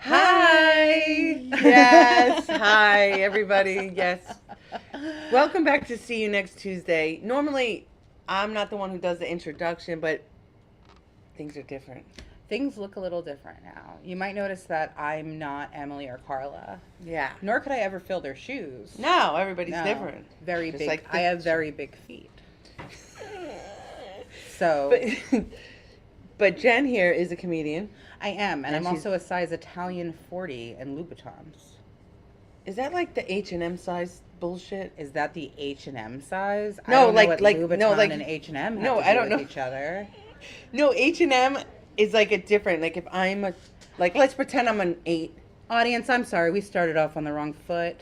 Hi. Yes. Hi, everybody. Yes. Welcome back to See You Next Tuesday. Normally, I'm not the one who does the introduction, but things are different. Things look a little different now. You might notice that I'm not Emily or Carla, Yeah. nor could I ever fill their shoes. No, everybody's No, different. very Just big. like I the have very big feet. But So but Jen here is a comedian. I am, and And I'm she's also a size Italian 40 in Louboutins. Is that like the H&M size bullshit? Is that the H&M size? I No, don't know what Louboutin and H&M have no, to I do don't with know. each other. No, H&M is like a different. Like if I'm a like let's pretend I'm an 8. Audience, I'm sorry, we started off on the wrong foot.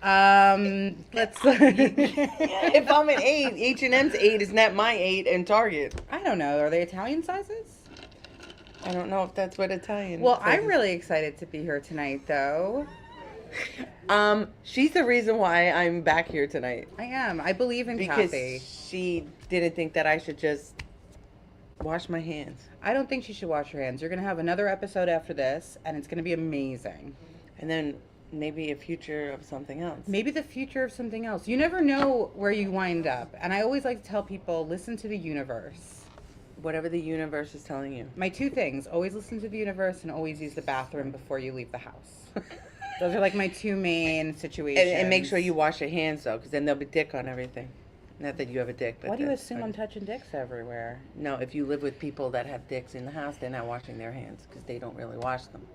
Let's. If I'm an 8, H&M's 8 is not my 8 in Target. I don't know. Are they Italian sizes? I don't know if that's what Italian Well, says. I'm really excited to be here tonight, though. She's the reason why I'm back here tonight. I am. I believe in Because Kathy. she didn't think that I should just wash my hands. I don't think she should wash her hands. You're going to have another episode after this, and it's going to be amazing. And then maybe a future of something else. Maybe the future of something else. You never know where you wind up. And I always like to tell people, listen to the universe. Whatever the universe is telling you. My two things, always listen to the universe and always use the bathroom before you leave the house. Those are like my two main situations. And make sure you wash your hands, though, because then there'll be dick on everything. Not that you have a dick, but Why do you that's assume part I'm of- touching dicks everywhere? No, if you live with people that have dicks in the house, they're not washing their hands because they don't really wash them.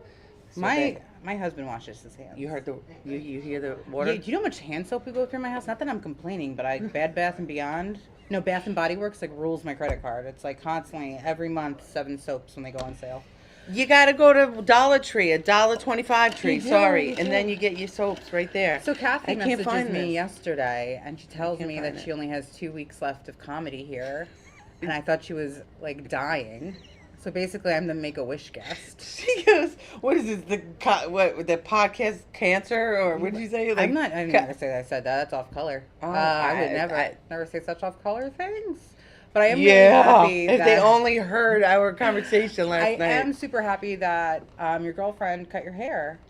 So My husband washes his hands. you heard you hear the water? Yeah, do you know how much hand soap we go through my house? Not that I'm complaining, but Bed Bath and Beyond. No, Bath and Body Works like rules my credit card. It's like constantly every month 7 soaps when they go on sale. You gotta go to Dollar Tree, $1.25 tree. You do, Sorry, you and do. then you get your soaps right there. So Kathy I can't messages find me this. yesterday, and she tells can't me find that it. she only has 2 weeks left of comedy here, and I thought she was like dying. So basically, I'm the Make-A-Wish guest. She goes, "What is this? The podcast cancer or what did you say? I'm not. I never say that I said that. That's off color. Oh, I would I- never say such off color things. But I am Yeah, really happy if that they only heard our conversation last I night. am super happy that your girlfriend cut your hair.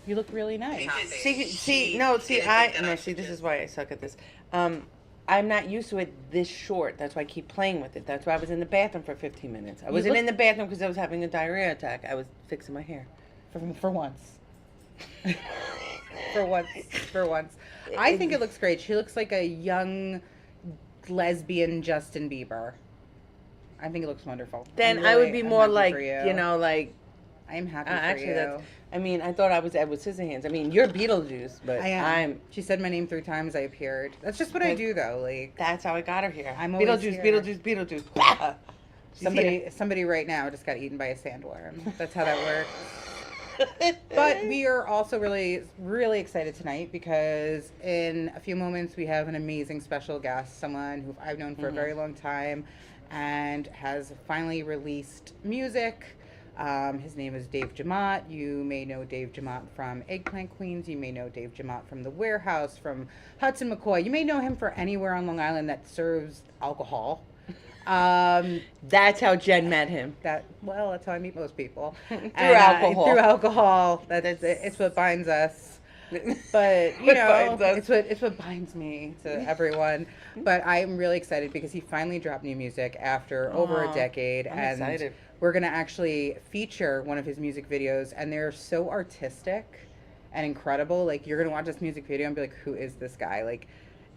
You look really nice. See, this is why I suck at this. I'm not used to it this short. That's why I keep playing with it. That's why I was in the bathroom for 15 minutes. I wasn't look- in the bathroom because I was having a diarrhea attack. I was fixing my hair. For once. For once. I think it looks great. She looks like a young lesbian Justin Bieber. I think it looks wonderful. Then I'm I would really- be I'm more happy like, for you. like, I'm happy for actually, you. that's, I mean, I thought I was Edward Scissorhands. I mean, you're Beetlejuice, but I am. I'm, She said my name 3 times. I appeared. That's just what I do, though. Like that's how I got her here. I'm always Beetlejuice, here. Beetlejuice, Beetlejuice. somebody right now just got eaten by a sandworm. That's how that works. But we are also really, really excited tonight because in a few moments we have an amazing special guest, someone who I've known for a very long time and has finally released music. His name is Dave Jamot. You may know Dave Jamot from Eggplant Queens. You may know Dave Jamot from The Warehouse, from Hudson McCoy. You may know him for anywhere on Long Island that serves alcohol. That's how Jen met him. That's how I meet most people. Through alcohol. Through alcohol. That's- It's what binds us. But you What know, binds us. it's what binds me to everyone. But I'm really excited because he finally dropped new music after over a Aw, decade, I'm and excited. we're gonna actually feature one of his music videos, and they're so artistic and incredible. Like you're gonna watch this music video and be like, "Who is this guy?" Like,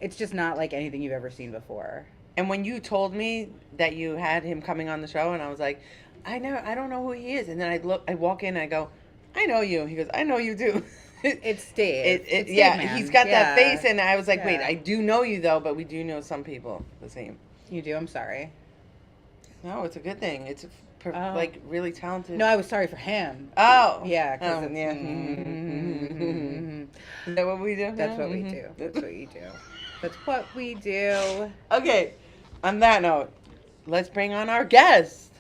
it's just not like anything you've ever seen before. And when you told me that you had him coming on the show, and I was like, I don't know who he is. And then I walk in and I go, I know you. He goes, I know you do. It's Dave. It's Dave, yeah, man. he's got that Yeah. face, and I was like, wait, Yeah. I do know you though, but we do know some people the same. You do. I'm sorry. No, it's a good thing. It's Oh. like really talented. No, I was sorry for him. Oh, Yeah, because Oh, it's, yeah. Is that what we do? That's what we Mhm. do. That's what you do. That's what we do. Okay. On that note, let's bring on our guest.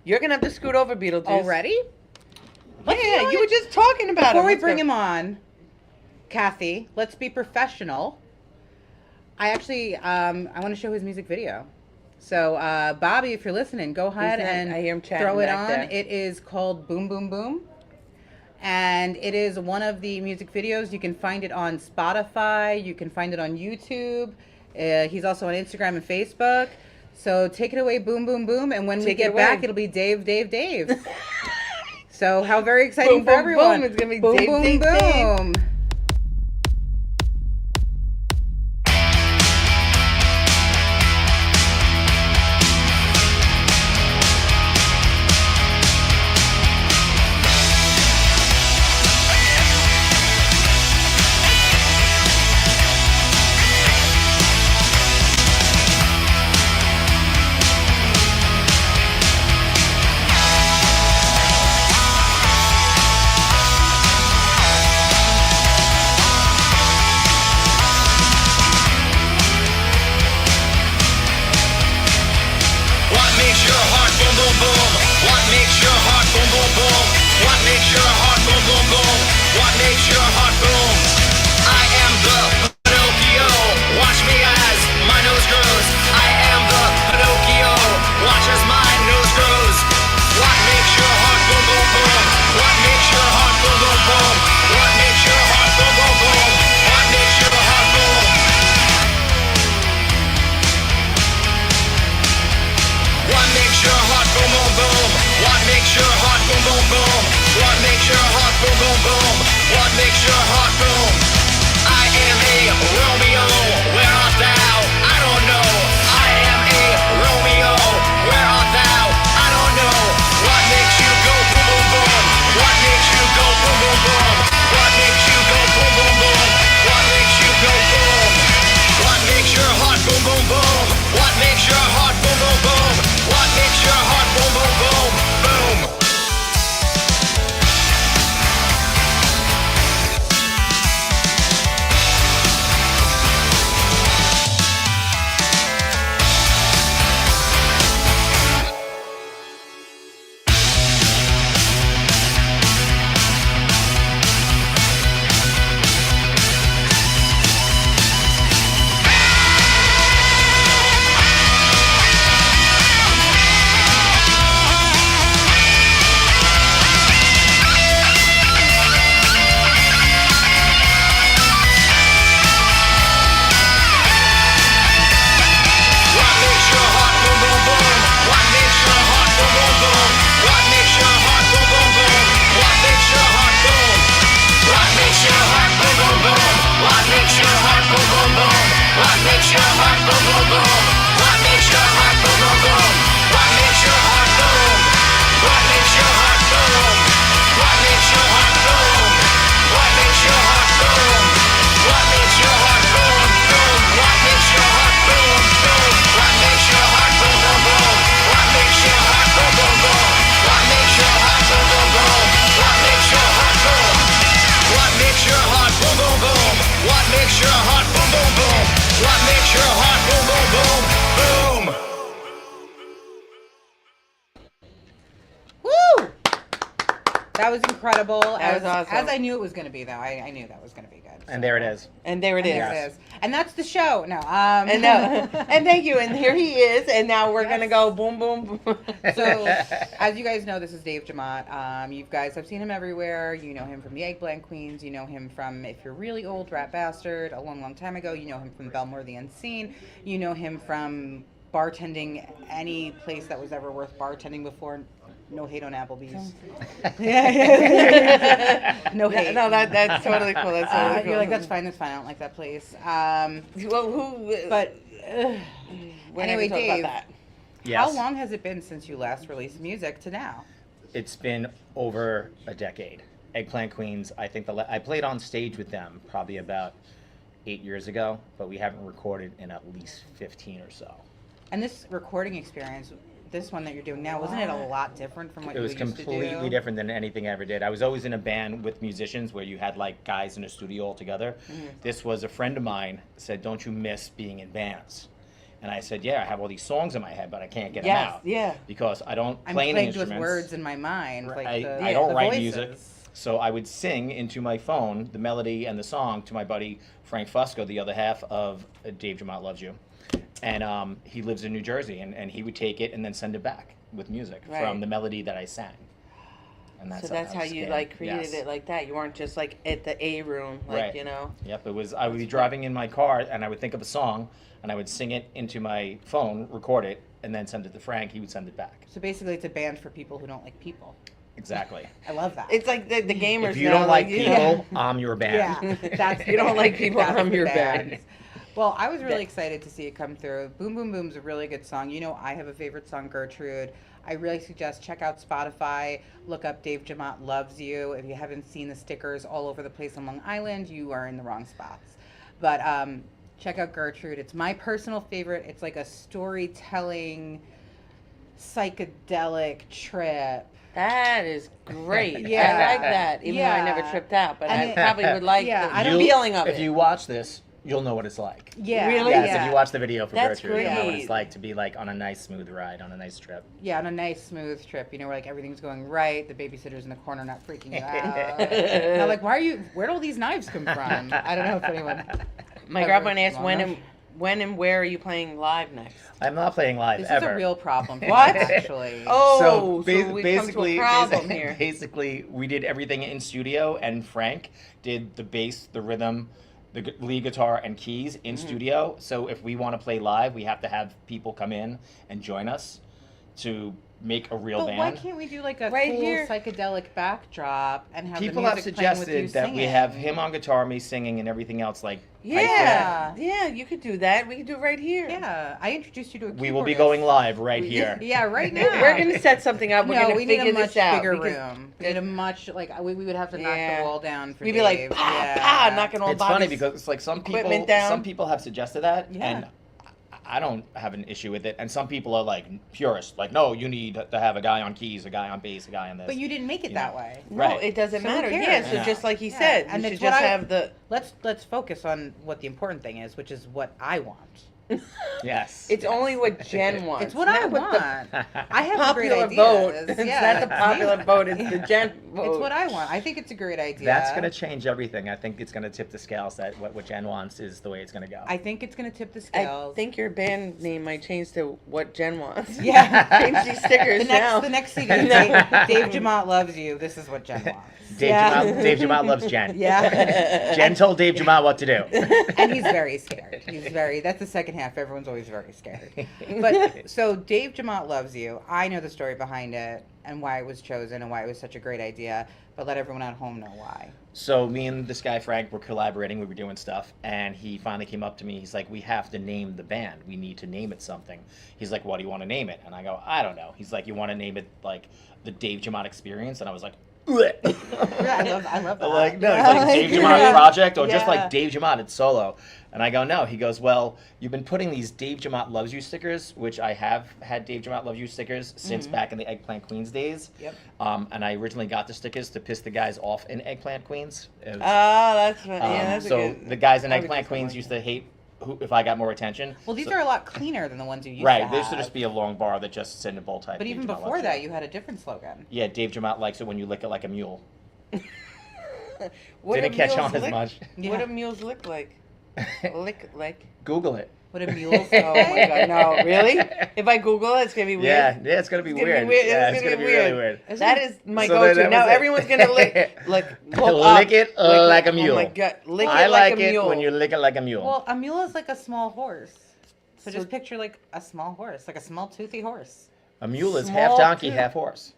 You're gonna have to scoot over, Beetlejuice. Already? Yeah, you were just talking about Before him. we Let's bring go. him on, Kathy, let's be professional. I actually, I want to show his music video. So, Bobby, if you're listening, go ahead not- and I hear him chatting throw it back on. there. It is called Boom Boom Boom. And it is one of the music videos. You can find it on Spotify. You can find it on YouTube. He's also on Instagram and Facebook. So take it away, Boom Boom Boom. And when we get back, it'll be Dave, Dave, Dave. So how very exciting Boom, for boom, everyone. boom. It's going to be Boom, Dave, boom, Dave, Dave. boom. What makes your heart boom boom boom? What makes your heart boom boom boom? What makes your heart boom boom boom? What makes your heart boom? I am the Pinocchio. Watch me as my nose grows. I am the Pinocchio. Watch as my nose grows. What makes your heart boom boom boom? What makes your heart boom boom boom? What makes your heart boom boom boom? What makes your heart boom? What makes your heart boom boom boom? What makes your heart boom boom boom? What makes your heart boom boom boom? What makes your heart boom? I am a Romeo. Where art thou? I don't know. I am a Romeo. Where art thou? I don't know. What makes you go boom boom boom? What makes you go boom boom boom? What makes you go boom boom boom? What makes you go boom? What makes your heart boom boom boom? What makes your heart boom boom boom? What makes your heart boom boom boom? Boom. What makes your heart boom boom boom? What makes your heart boom boom boom? What makes your heart boom boom boom? What makes your heart boom? What makes your heart boom boom boom? What makes your heart boom boom boom? What makes your heart boom boom boom? What makes your heart boom boom boom? What makes your heart boom? What makes your heart boom? What makes your heart boom? What makes your heart boom? What makes your heart boom? Boom. What makes your heart boom? Boom. What makes your heart boom boom boom? What makes your heart boom boom boom? What makes your heart boom boom boom? What makes your heart boom? What makes your heart boom boom boom? What makes your heart boom boom boom? What makes your heart boom boom boom? Boom. Woo! That was incredible. That was awesome. As I knew it was going to be, though. I knew that was going to be good. And there it is. And there it is. There it is. And that's the show. No. And and thank you. And here he is. And now we're gonna go boom, boom, boom. So, as you guys know, this is Dave Jamont. You guys have seen him everywhere. You know him from the Eggplant Queens. You know him from, if you're really old, Rat Bastard, a long, long time ago. You know him from Belmore the Unseen. You know him from bartending any place that was ever worth bartending before. No hate on Applebee's. No hate. No, that's totally cool. That's totally cool. You're like, that's fine, that's fine. I don't like that place. Well, who? But We're anyway, not gonna talk Dave, about that. Yes. how long has it been since you last released music to now? It's been over a decade. Eggplant Queens, I think I played on stage with them probably about 8 years ago, but we haven't recorded in at least 15 or so. And this recording experience, this one that you're doing now, wasn't it a lot different from what It you was used to do? completely different than anything I ever did. I was always in a band with musicians where you had like guys in a studio all together. Mm-hmm. This was a friend of mine said, "Don't you miss being in bands?" And I said, "Yeah, I have all these songs in my head, but I can't get them Yes, out yeah. because I don't I'm play any plagued with instruments. words in my mind. Like I don't the write voices. music, so I would sing into my phone the melody and the song to my buddy Frank Fusco, the other half of Dave Jamont Loves You, and he lives in New Jersey, and he would take it and then send it back with music Right. from the melody that I sang. and that's So that's how was you scared. like created Yes. it like that. You weren't just like at the A room, like Right. you know. Yep, it was. I would be driving in my car, and I would think of a song, and I would sing it into my phone, record it, and then send it to Frank. He would send it back. So basically, it's a band for people who don't like people. Exactly. I love that. It's like the gamers. If you now, don't like you know. people, I'm your band. Yeah, that's You don't like people that's from the your band. band. Well, I was really excited to see it come through. Boom Boom Boom's a really good song. You know, I have a favorite song, Gertrude. I really suggest check out Spotify. Look up Dave Jamont Loves You. If you haven't seen the stickers all over the place on Long Island, you are in the wrong spots. But check out Gertrude. It's my personal favorite. It's like a storytelling, psychedelic trip. That is great. Yeah. I like that. Even though I never Yeah. tripped out, but And I it- probably would like Yeah, I the don't- feeling of If it. you watch this, you'll know what it's like. Yeah, Really? Yes, yeah. if you watch the video for That's Gertrude, you'll know what great. it's like to be like on a nice smooth ride, on a nice trip. Yeah, on a nice, smooth trip, you know, where like everything's going right, the babysitter's in the corner not freaking you out. And I'm like, where'd all these knives come from? I don't know if anyone. My ever girlfriend asked wanna- when and where are you playing live next? I'm not playing live This ever. is a real problem. For What? me, actually. Oh, so ba- we've come to a problem here. Basically, we did everything in studio, and Frank did the bass, the rhythm, the lead guitar, and keys in Mm-hmm. studio. So if we want to play live, we have to have people come in and join us to make a real But band. why can't we do like a Right cool here. psychedelic backdrop and have People the have music playing with you suggested that we singing? have him on guitar, me singing, and everything else like piped Yeah, yeah, you could do that. We could do it right here. Yeah, I introduced you to a in. We will be keyboardist. going live right here. Yeah, right now. We're gonna set something up. We're no, gonna we need figure a much this out. bigger because room. We need a much we would have to knock Yeah. the wall down for We'd be Dave. like, pa, yeah. pa, knocking all It's funny bodies. because it's like some equipment down. people have suggested that, Yeah. and I don't have an issue with it. And some people are like purists, like, no, you need to have a guy on keys, a guy on bass, a guy on this. But you didn't make it You that know. way. No, Right. it doesn't So who matter. cares? Yeah, so Yeah. just like he Yeah, said, and you it's should what just I- have the. Let's focus on what the important thing is, which is what I want. Yes. It's yes. only what Jen wants. It's what I not want. the I have great popular ideas. vote. It's Yeah, not the popular vote. It's the Jen vote. It's what I want. I think it's a great idea. That's gonna change everything. I think it's gonna tip the scales that what Jen wants is the way it's gonna go. I think it's gonna tip the I scales. think your band name might change to what Jen wants. Yeah. Change these stickers now. The next CD, Dave Jamont Loves You. This is what Jen wants. Dave Jamont loves Jen. Yeah. Jen told Dave Jamont what to do. And he's very scared. That's the second half. Everyone's always very scared. But so Dave Jamont Loves You. I know the story behind it and why it was chosen and why it was such a great idea. But let everyone at home know why. So me and this guy Frank were collaborating. We were doing stuff, and he finally came up to me. He's like, "We have to name the band. We need to name it something." He's like, "What do you want to name it?" And I go, "I don't know." He's like, "You want to name it like the Dave Jamont Experience?" And I was like, Yeah, I love that. I'm like, no, it's Yeah. like Dave Jamont Project or just Yeah. like Dave Jamont, it's solo. And I go, no. He goes, well, you've been putting these Dave Jamont Loves You stickers, which I have had Dave Jamont Loves You stickers since back in the Eggplant Queens days. Yep. And I originally got the stickers to piss the guys off in Eggplant Queens. It was- That's yeah, that's so a good. the guys in I would Eggplant just Queens like used to hate if I got more attention. Well, these So- are a lot cleaner than the ones you used to right. have. There used to just be a long bar that just said in a bold type. But Dave even Jamont before Loves that, you had a different slogan. Yeah, Dave Jamont likes it when you lick it like a mule. What Didn't do catch mules on as lick- much. Yeah. What do mules look like? Lick like. Google it. What a mules Oh my god, no, really? If I Google it, it's gonna be weird. Yeah, it's gonna be It's gonna weird. be weird. Yeah, It's gonna be weird. really weird. That is my So go-to. that Now was it. everyone's gonna lick Lick it like a mule. Oh my god, lick I it like like a it mule. when you lick it like a mule. Well, a mule is like a small horse. So So- just picture like a small horse, like a small toothy horse. a mule is half small donkey, too. half horse.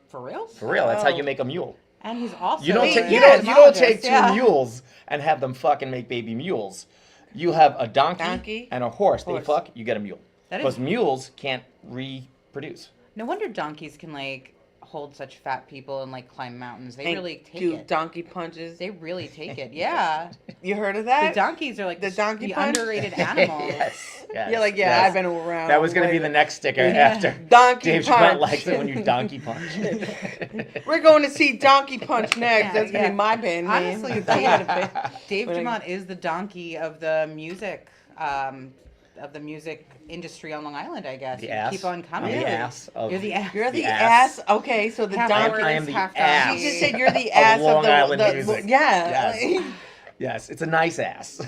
For real? For real, that's how Oh. you make a mule. And he's also You don't Wait, take yeah, you don't take two yeah. mules and have them fucking make baby mules. You have a donkey, and a horse. They Horse. fuck, you get a mule. That is- Because mules can't reproduce. No wonder donkeys can like hold such fat people and like climb mountains. They And really take do it. donkey punches. They really take it. Yeah. You heard of The that? donkeys are like The donkey the punch? underrated animals. Yes. You're like, yeah, yes. I've been around. That was gonna be way- the next sticker Yeah. after Donkey Dave punch. Jamont likes it when you donkey punch. We're going to see Donkey Punch next. Yeah, That's gonna yeah. be my band name. Honestly, Dave When I- Jamont is the donkey of the music industry on Long Island, I guess. The You ass. keep on I'm coming. the ass. Of, You're the ass. You're the The ass. ass. Okay, so the Half donkey. horse, I am the half ass. donkey. She just said you're the Of ass Long of the, Island the music. yeah. Yes, it's a nice ass.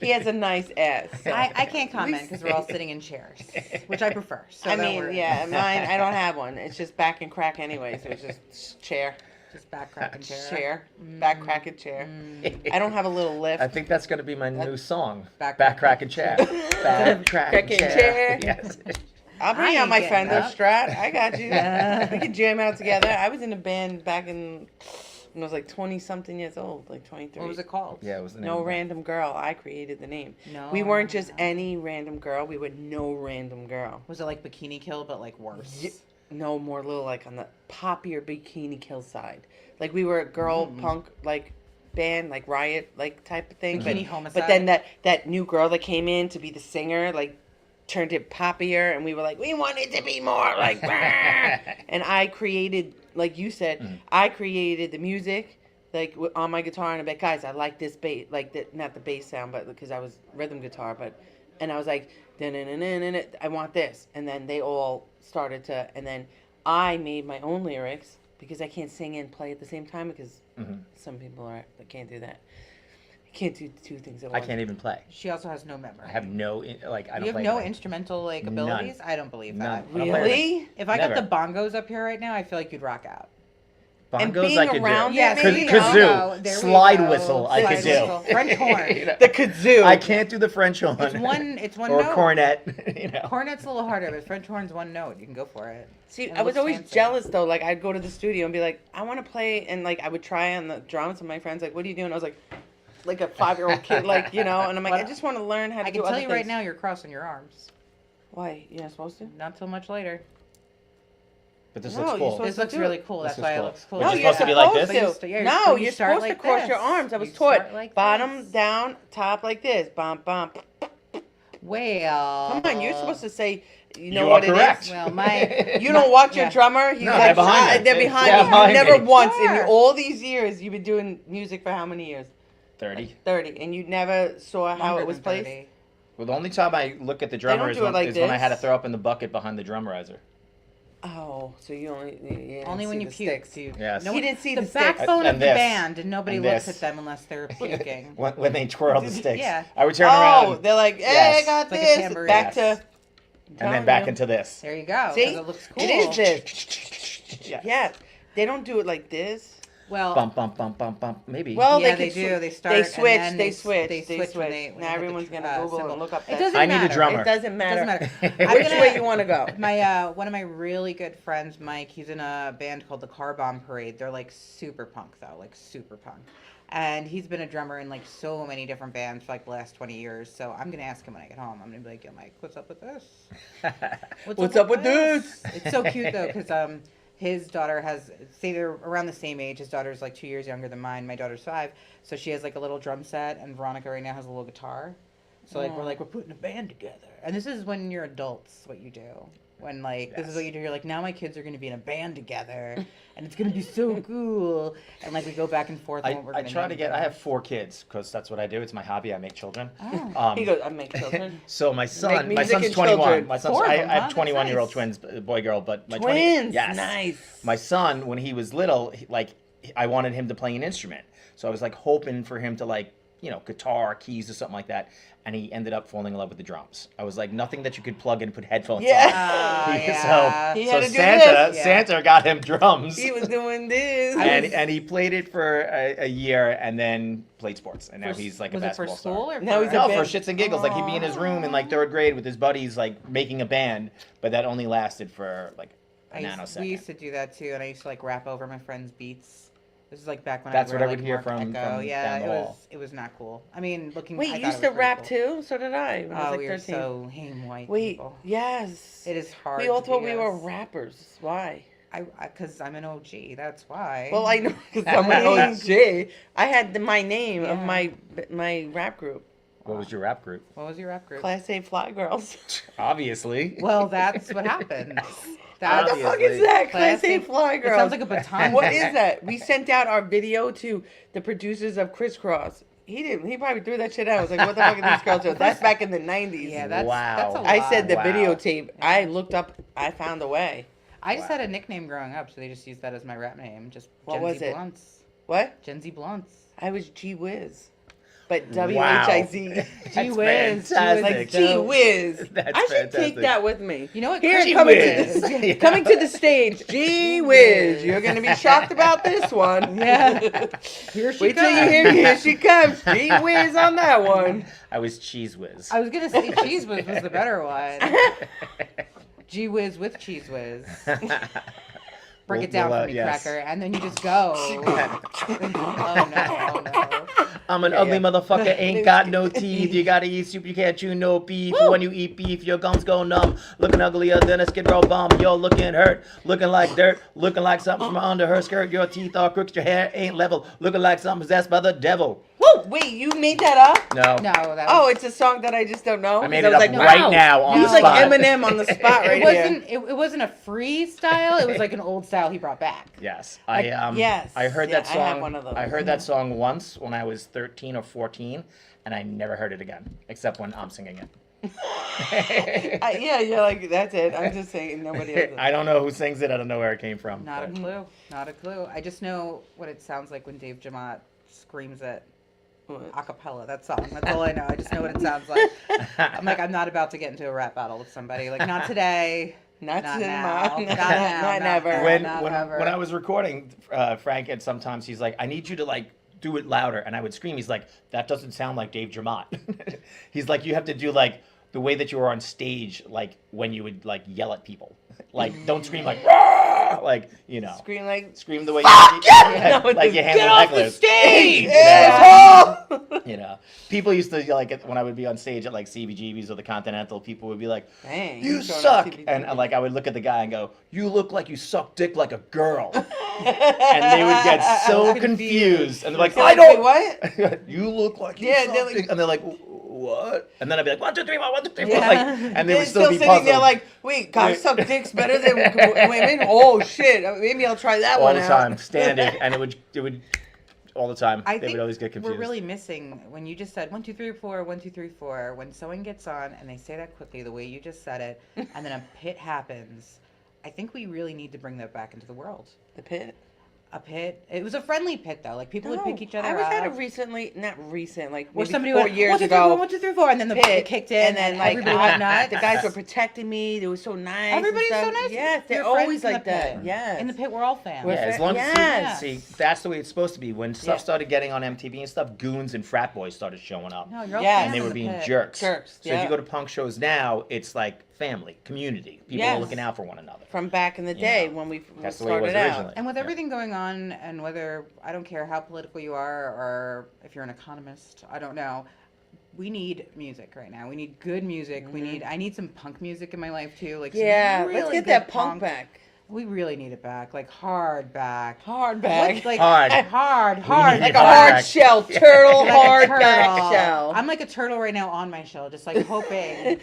He has a nice ass. I can't comment because we're all sitting in chairs, which I prefer. So I that mean, we're- yeah, mine. I don't have one. It's just back and crack anyway, so it's just chair, just back cracking chair. chair, back cracking chair. I don't have a little lift. I think that's gonna be my new song. Back Back cracking cracking chair. Back cracking Cracking chair. chair. Yes. I'll bring I out my ain't getting Fender up. Strat. I got you. We can jam out together. I was in a band back in when I was like 20-something years old, like 23. What was it called? Yeah, it was the name. No of it. Random Girl. I created the name. No. We weren't just any random girl. We were no random girl. Was it like Bikini Kill, but like worse? Ye- No, more little like on the poppier Bikini Kill side. Like we were a girl punk like band, like Riot like type of thing. Bikini but, Homicide. but then that new girl that came in to be the singer like turned it poppier, and we were like, we want it to be more like. And I created, like you said, I created the music. Like on my guitar, and I'm like, guys, I like this bass, like that, not the bass sound, but because I was rhythm guitar, and I was like, I want this, and then they all started to, and then I made my own lyrics because I can't sing and play at the same time because some people that can't do that. I can't do two things at I once. can't even play. She also has no memory. I have no like. I don't You have play no anything. instrumental like None. abilities. I don't believe None. that. I don't play Really? If I Never. got the bongos up here right now, I feel like you'd rock out. And Bongos being I could around do. it, Yes, maybe? Kazoo, there we slide go. whistle, I Slide could do. whistle. French horn. You know? The kazoo. I can't do the French horn. It's one or note. cornet. You know. Cornet's a little harder, but French horn's one note. You can go for it. See, And I it was looks always fancy. jealous though. Like I'd go to the studio and be like, I want to play, and like I would try on the drums, and my friends like, what are you doing? I was like a 5-year-old kid, like and I'm like, Well, I just want to learn how to I do can tell other you right things. now, you're crossing your arms. Why? You're not supposed to? Not till much later. But this No, looks you're cool. supposed This to looks do really it. cool. This That's is why it cool. looks cool. But No, you're you're supposed to be like this? supposed to. Yeah, No, you you're start supposed to like cross this. your arms. I was You taught start like bottom this. down, top like this. Bump, bump. Well, Come on, you're supposed to say, you know You what are correct. it is. Well, my You don't watch your Yeah. drummer. He's No, like, they're behind "Ah," me. they're behind They're you. behind Never me. once in Sure. all these years you've been doing music for how many years? 30. 30, and you never saw how longer it was than placed. 30. Well, the only time I look at the don't drummer is, do it like when I had to this. throw up in the bucket behind the drum riser. Oh, so you only didn't Only when see you the puke. sticks. You, Yes. no He one- didn't see the the sticks. backbone And of the this. band, and nobody And looks this. at them unless they're puking. When they twirl the sticks. Yeah. I would turn Oh, around they're like, hey, Yes. I got It's like a this. tambourine. Back Yes. to. and then back into this. There you go. See? 'cause it looks cool. It is this. Yeah. Yeah, they don't do it like this. Well, Bump, bump, bump, bump, bump. Maybe. Well, yeah, they they can do. swi- They start. They and switch. then They switch. They They switch switch. when they. when Now they everyone's hit the, gonna Google symbol. and look up It that. doesn't I need a matter. drummer. It doesn't matter. Doesn't matter. I'm Which gonna- way you want to go? My one of my really good friends, Mike, he's in a band called the Car Bomb Parade. They're like super punk though, like super punk. And he's been a drummer in like so many different bands for like the last 20 years. So I'm gonna ask him when I get home. I'm gonna be like, "Yo, Mike, what's up with this? What's up with this?" It's so cute though, because his daughter has, say they're around the same age. His daughter's like 2 years younger than mine. My daughter's 5, so she has like a little drum set, and Veronica right now has a little guitar. So like we're putting a band together, and this is when you're adults, what you do. When like this is what you do, you're like, now my kids are gonna be in a band together, and it's gonna be so cool. And like we go back and forth on what we're I gonna try to name get. them. I have 4 kids because that's what I do. It's my hobby. I make children. Oh. He goes, I make children. So my son, my music son's and 21. children. My son's, 4 of I them, have huh? That's 21-year-old nice. twins, boy, girl. But my Twins. yes, Nice. My son, when he was little, I wanted him to play an instrument. So I was like hoping for him to like, guitar, keys, or something like that. And he ended up falling in love with the drums. I was like, nothing that you could plug in and put headphones Yeah. on. Ah, yeah. So, He so had to do Santa, this. Yeah. Santa got him drums. He was doing this. and he played it for a year and then played sports. And now For- he's like a was it for basketball school star. or Now for, he's a No, band. for shits and giggles. Like he'd be in his room in like 3rd grade with his buddies, like making a band, but that only lasted for like a we nanosecond. used to do that too, and I used to like rap over my friends' beats. This is like back when That's I what I like, would hear Mark from Echo. Yeah, down the hall. it was not cool. I mean, looking. Wait, I you thought used it to was rap pretty cool. too? So did I. When I Oh, was we like are 13. so hang white Wait, people. yes. It is hard. We all to thought be we were us. rappers. Why? Because I'm an OG. That's why. Well, I know because I'm an OG. I had my name of my rap group, What was your rap group? What was your rap group? Class A Fly Girls. Obviously. Well, that's what happened. What That's the fuck is that? Class A Class A- Fly It Girls. sounds like a baton. What is that? We sent out our video to the producers of Crisscross. He didn't. He probably threw that shit out. I was like, "What the fuck are these girls doing?" That's back in the '90s. Yeah, that's Wow. that's a lot. I said the Wow. videotape. I looked up. I found a way. I just had a nickname growing up, so they just used that as my rap name. Just What Gen was Z it? Blunts. What? Gen Z Blunts. I was G Whiz. but Wow. W-H-I-Z. That's Gee whiz. fantastic. Like, gee whiz. That's I should take fantastic. that with me. You know what? Here, Gee coming whiz. to, Yeah. coming to the stage. Gee whiz. You're going to be shocked about this one. Yeah. Here she Wait till you comes. hear here she comes. Gee whiz on that one. I was cheese whiz. I was gonna say cheese whiz was the better one. Gee whiz with cheese whiz. Break it down for me, yes. Cracker, and then you just go. Oh no! I'm an Yeah, ugly yeah. motherfucker, ain't got no teeth. You gotta eat soup, you can't chew no beef. Woo. When you eat beef, your gums go numb. Looking uglier than a Skid Row bum. You're looking hurt, looking like dirt, looking like something from under her skirt. Your teeth are crooked, your hair ain't level. Looking like something possessed by the devil. Woo! Wait, you made that up? No. No, that Oh, was, it's a song that I just don't know. I made 'Cause it up was like, right wow. now on No. He's the like spot. Eminem on the spot right it wasn't. here. It wasn't a freestyle. It was like an old style he brought back. Yes, yes. I heard Yeah, that I song. have one of those. I heard that song once when I was 13 or 14, and I never heard it again, except when I'm singing it. Yeah, you're like, that's it. I'm just saying nobody else. I don't know who sings it. I don't know where it came from. Not a but- clue. Not a clue. I just know what it sounds like when Dave Jamont screams it a cappella. That song. That's all I know. I just know what it sounds like. I'm like, I'm not about to get into a rap battle with somebody. Like, not today. Not Not today, now. Mom. Not now, Not not never. now. when not when, ever. when I was recording, Frank, and sometimes he's like, I need you to like do it louder, and I would scream. He's like, that doesn't sound like Dave Jamont. He's like, you have to do like the way that you were on stage, like when you would like yell at people. Like, don't scream like, "Rah!" Like, you know, Scream like, scream the way Fuck you yeah! No, like you handle get off the hecklers. stage, You know? asshole! You know, people used to like when I would be on stage at like CBGBs or the Continental. People would be like, Dang, "You you're showing suck," off and CBGB. like I would look at the guy and go, "You look like you suck dick like a girl," and they would get so confused and they're like, You're "I like, don't." "Wait, what? You look like you Yeah, suck they're like- dick," and they're like, "What?" And then I'd be like, 1, 2, 3, 4, 1, 2, 3, 4, Yeah. like, and they They're would still be sitting puzzled there like, wait, guys Wait. suck dicks better than women? Oh shit! Maybe I'll try that all one the out. time, standard, and it would all the time. I they think would always get confused. we're really missing when you just said 1, 2, 3, 4, 1, 2, 3, 4. When someone gets on and they say that quickly, the way you just said it, and then a pit happens, I think we really need to bring that back into the world. The pit. A pit. It was a friendly pit though. Like people would pick each other I was up. at a recently, not recent, like Where maybe somebody 4 went years 1, 2, 3, ago. 4, 1, 2, 3, 4, and then the pit kicked in, and then like everybody went nuts. the guys were protecting me. They were so nice. and Everybody's so stuff. nice. Yes, they're We're friends always in the like that. pit. Yes. In the pit, we're all fans. We're Yeah, as fa- long yes. see, that's the way it's supposed to be. When stuff Yeah. started getting on MTV and stuff, goons and frat boys started showing up. No, you're all Yes. fans And they in were the being pit. jerks. Jerks, So if yeah. you go to punk shows now, it's like family, community. People Yes. are looking out for one another. From back in the You day know, when we That's the way it started was out. originally. And with Yeah. everything going on, and whether, I don't care how political you are, or if you're an economist, I don't know. We need music right now. We need good music. I need some punk music in my life too. Like some Yeah, really let's get good that punk back. We really need it back, like hard back. Hard back. What's, like Hard. hard, need hard, it Like a hard hard back. shell, turtle, Like a hard turtle. back shell. I'm like a turtle right now on my shell, just like hoping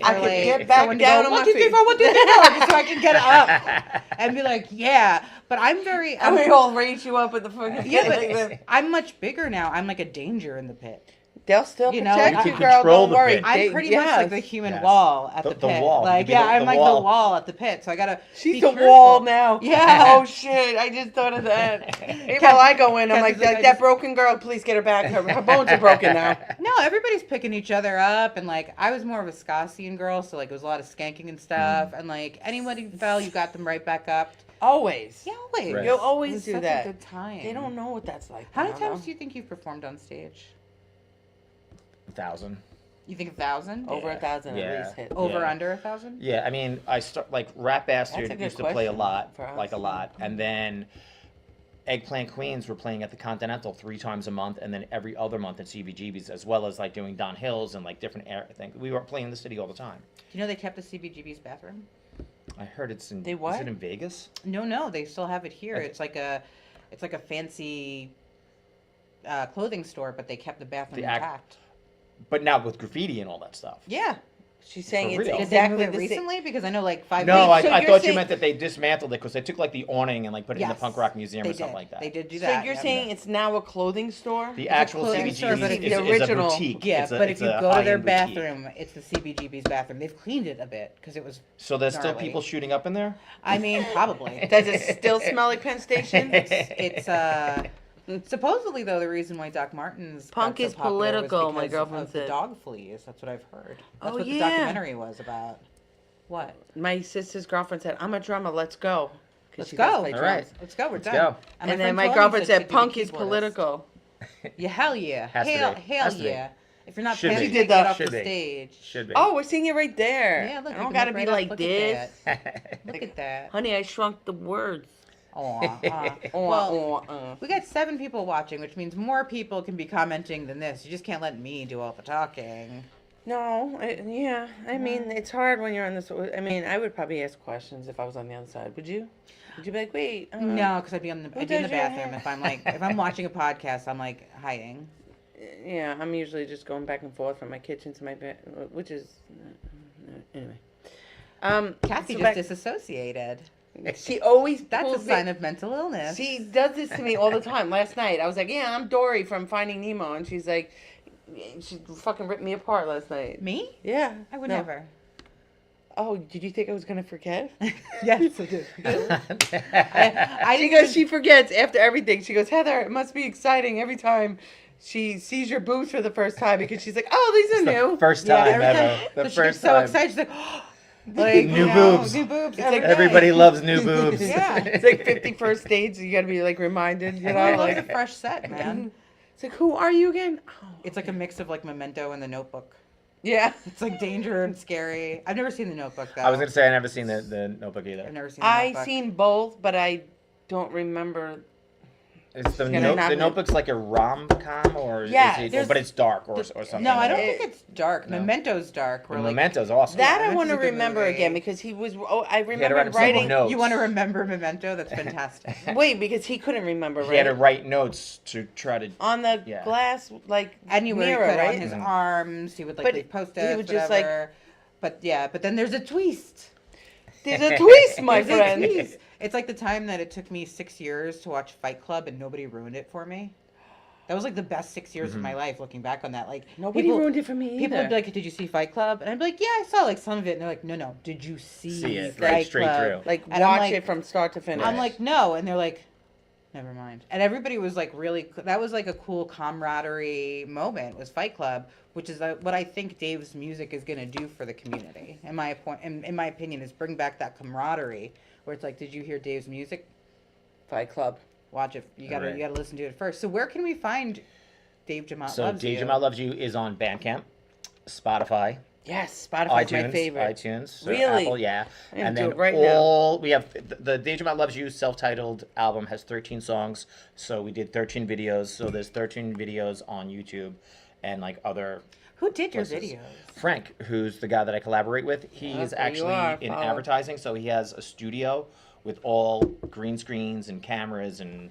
I for can like get back someone to down go, on my 1, 2, 3, feet. 4, 1, 2, 3, 4, just so I can get up and be like, yeah. But I'm very. And we all raise you up at the fucking Yeah, like but that. I'm much bigger now. I'm like a danger in the pit. They'll still you know, protect like, you, you can girl. control Don't the worry. pit. I'm pretty much like the human Yes. wall at The- the the pit. wall. You Like, could be yeah, the- I'm the like wall. the wall at the pit. So I gotta. She's be the careful. wall now. Yeah. Oh shit! I just thought of that. Maybe while I go in, I'm like, Kathy's like, I that just- broken girl. Please get her back. Her bones are broken now. No, everybody's picking each other up, and like I was more of a Scotsian girl, so like it was a lot of skanking and stuff, and like anybody who fell, you got them right back up. Always. Yeah, always. Right. You'll It always was do such that. A good time. They don't know what that's like. How many Mama. times do you think you've performed on stage? 1,000. You think 1,000? Over Yeah. 1,000 Yeah. at least hit. Over Yeah. under 1,000? Yeah, I mean, I start like Rap That's a Bastard good used to play a question lot, for us. like a lot, and then Eggplant Queens were playing at the Continental 3 times a month, and then every other month at CBGB's, as well as like doing Don Hills and like different things. We were playing in the city all the time. Do you know they kept the CBGB's bathroom? I heard it's in. They what? Is it in Vegas? No, they still have it here. Okay. It's like a fancy clothing store, but they kept the bathroom The act- intact. But now with graffiti and all that stuff. Yeah. She's saying For it's real. Did they exactly move it the same. recently? Because I know like 5 No, weeks. so I you're thought you saying- meant that they dismantled it because they took like the awning and like put it in the Yes. Punk Rock Museum They or something did. like that. They did do So that. you're yeah. saying it's now a clothing store? The It's a actual clothing store, but CBGB's it's the is a original. boutique. Yeah, It's a- but if it's you a go to their high-end boutique. bathroom, it's the CBGB's bathroom. They've cleaned it a bit because it was. So there's still gnarly. people shooting up in there? I mean, probably. Does it still smell like Penn Station? It's Supposedly, though, the reason why Doc Martens Punk got so is popular was political, my because girlfriend of the said. dog fleas. That's what I've heard. That's Oh, what the yeah. documentary was about. What? My sister's girlfriend said, "I'm a drummer. Let's go." 'Cause Let's she does go. play All drums. right. Let's go. We're Let's done. go. And then friend my Tony girlfriend she'd said, be the "Punk is keyboardist." political." Yeah, hell yeah. Has to Hell, be. hell Has to be. yeah. If you're not Should paying, be. you She did get that. off Should the be. stage. Should be. Oh, we're seeing it right there. Yeah, look, I you don't can gotta look be right like up. Look this. at Look at that. Honey, I shrunk the words. Well, we got 7 people watching, which means more people can be commenting than this. You just can't let me do all the talking. No, yeah. I mean, it's hard when you're on this. I mean, I would probably ask questions if I was on the other side. Would you? Would you be like, wait? No, because I'd be in the Who I'd be in the does your bathroom hair? if I'm like if I'm watching a podcast. I'm like hiding. Yeah, I'm usually just going back and forth from my kitchen to my bed, which is anyway. Kathy so just back- disassociated. She always That's a pulls me- sign of mental illness. She does this to me all the time. Last night, I was like, "Yeah, I'm Dory from Finding Nemo," and she's like, she fucking ripped me apart last night. Me? Yeah, I would no. never. Oh, did you think I was gonna forget? Yes, I did. She goes, she forgets after everything. She goes, Heather, it must be exciting every time she sees your boobs for the first time because she's like, oh, these are new. The first Yeah, time every ever. time. The So she gets first so time. excited. She's like, like New boobs. New boobs. It's like Everybody loves new boobs. Yeah. It's like 51st dates. You got to be like reminded, you know? I love Like, a fresh set, man. it's like, who are you again? Oh. It's like a mix of like Memento and The Notebook. Yeah. It's like danger and scary. I've never seen The Notebook though. I was gonna say I never seen the Notebook I've either. never seen The I Notebook. seen both, but I don't remember. It's the, gonna not the be- Notebook's like a rom-com or Yeah, is it, there's- but it's dark or something. No, I don't It- think it's dark. No. Memento's dark. Where, like, Memento's awesome. That Yeah, I want to this is a good remember movie. again because he was. Oh, I had to remember write himself writing. notes. You want to remember Memento? That's fantastic. Wait, because he couldn't remember, He had to right? write notes to try to. On the Yeah. glass, like Anywhere mirror, he could right? on his Mhm. arms, he would like But leave post-its, he would just, like- whatever. But yeah, but then there's a twist. There's a twist, my There's a friend. twist. It's like the time that it took me 6 years to watch Fight Club and nobody ruined it for me. That was like the best 6 years of my life. Looking back on that, like Nobody people, ruined it for me either. People would be like, "Did you see Fight Club?" And I'd be like, "Yeah, I saw like some of it." And they're like, "No, did you See it, Fight right, straight Club?" through. like And I'm watch like- it from start to finish. I'm like, "No," and they're like, "Never mind." And everybody was like, really. That was like a cool camaraderie moment. Was Fight Club, which is what I think Dave's music is gonna do for the community. In my opinion, is bring back that camaraderie where it's like, "Did you hear Dave's music? Fight Club. Watch it. You gotta Right. you gotta listen to it first." So where can we find Dave Jamont So Loves Dave You? Jamont Loves You is on Bandcamp, Spotify, Yes, Spotify's my iTunes, favorite. iTunes, so Really? Apple, yeah. I'm gonna And do then it right now. all we have the Dave Jamont Loves You self-titled album has 13 songs. So we did 13 videos. So there's 13 videos on YouTube, and like other. Who did your places. videos? Frank, who's the guy that I collaborate with, he Oh, is there you actually are, in follow. advertising, so he has a studio with all green screens and cameras and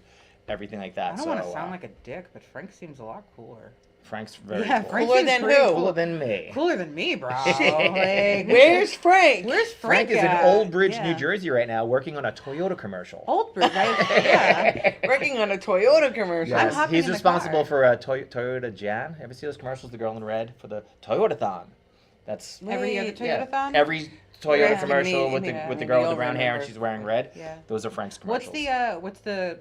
everything like that. I don't so, want to sound like a dick, but Frank seems a lot cooler. Frank's very Yeah, cool. Frank Cooler seems than pretty who? Cooler than me. Cooler than me, bro. Shit. Like, Where's Frank? Where's Frank Frank? is in at? Old Bridge, Yeah. New Jersey right now, working on a Toyota commercial. Old Bridge, right? Yeah. Working on a Toyota commercial. I'm Yes, hopping he's in the responsible car. for Toyota Jan. Ever see those commercials? The girl in red for the Toyota-thon. That's Every other Wait, Toyota-thon? every Toyota Yeah, commercial maybe- with the yeah, with the maybe girl with you'll the brown hair and remember. she's wearing red. Yeah. Those are Frank's commercials. What's the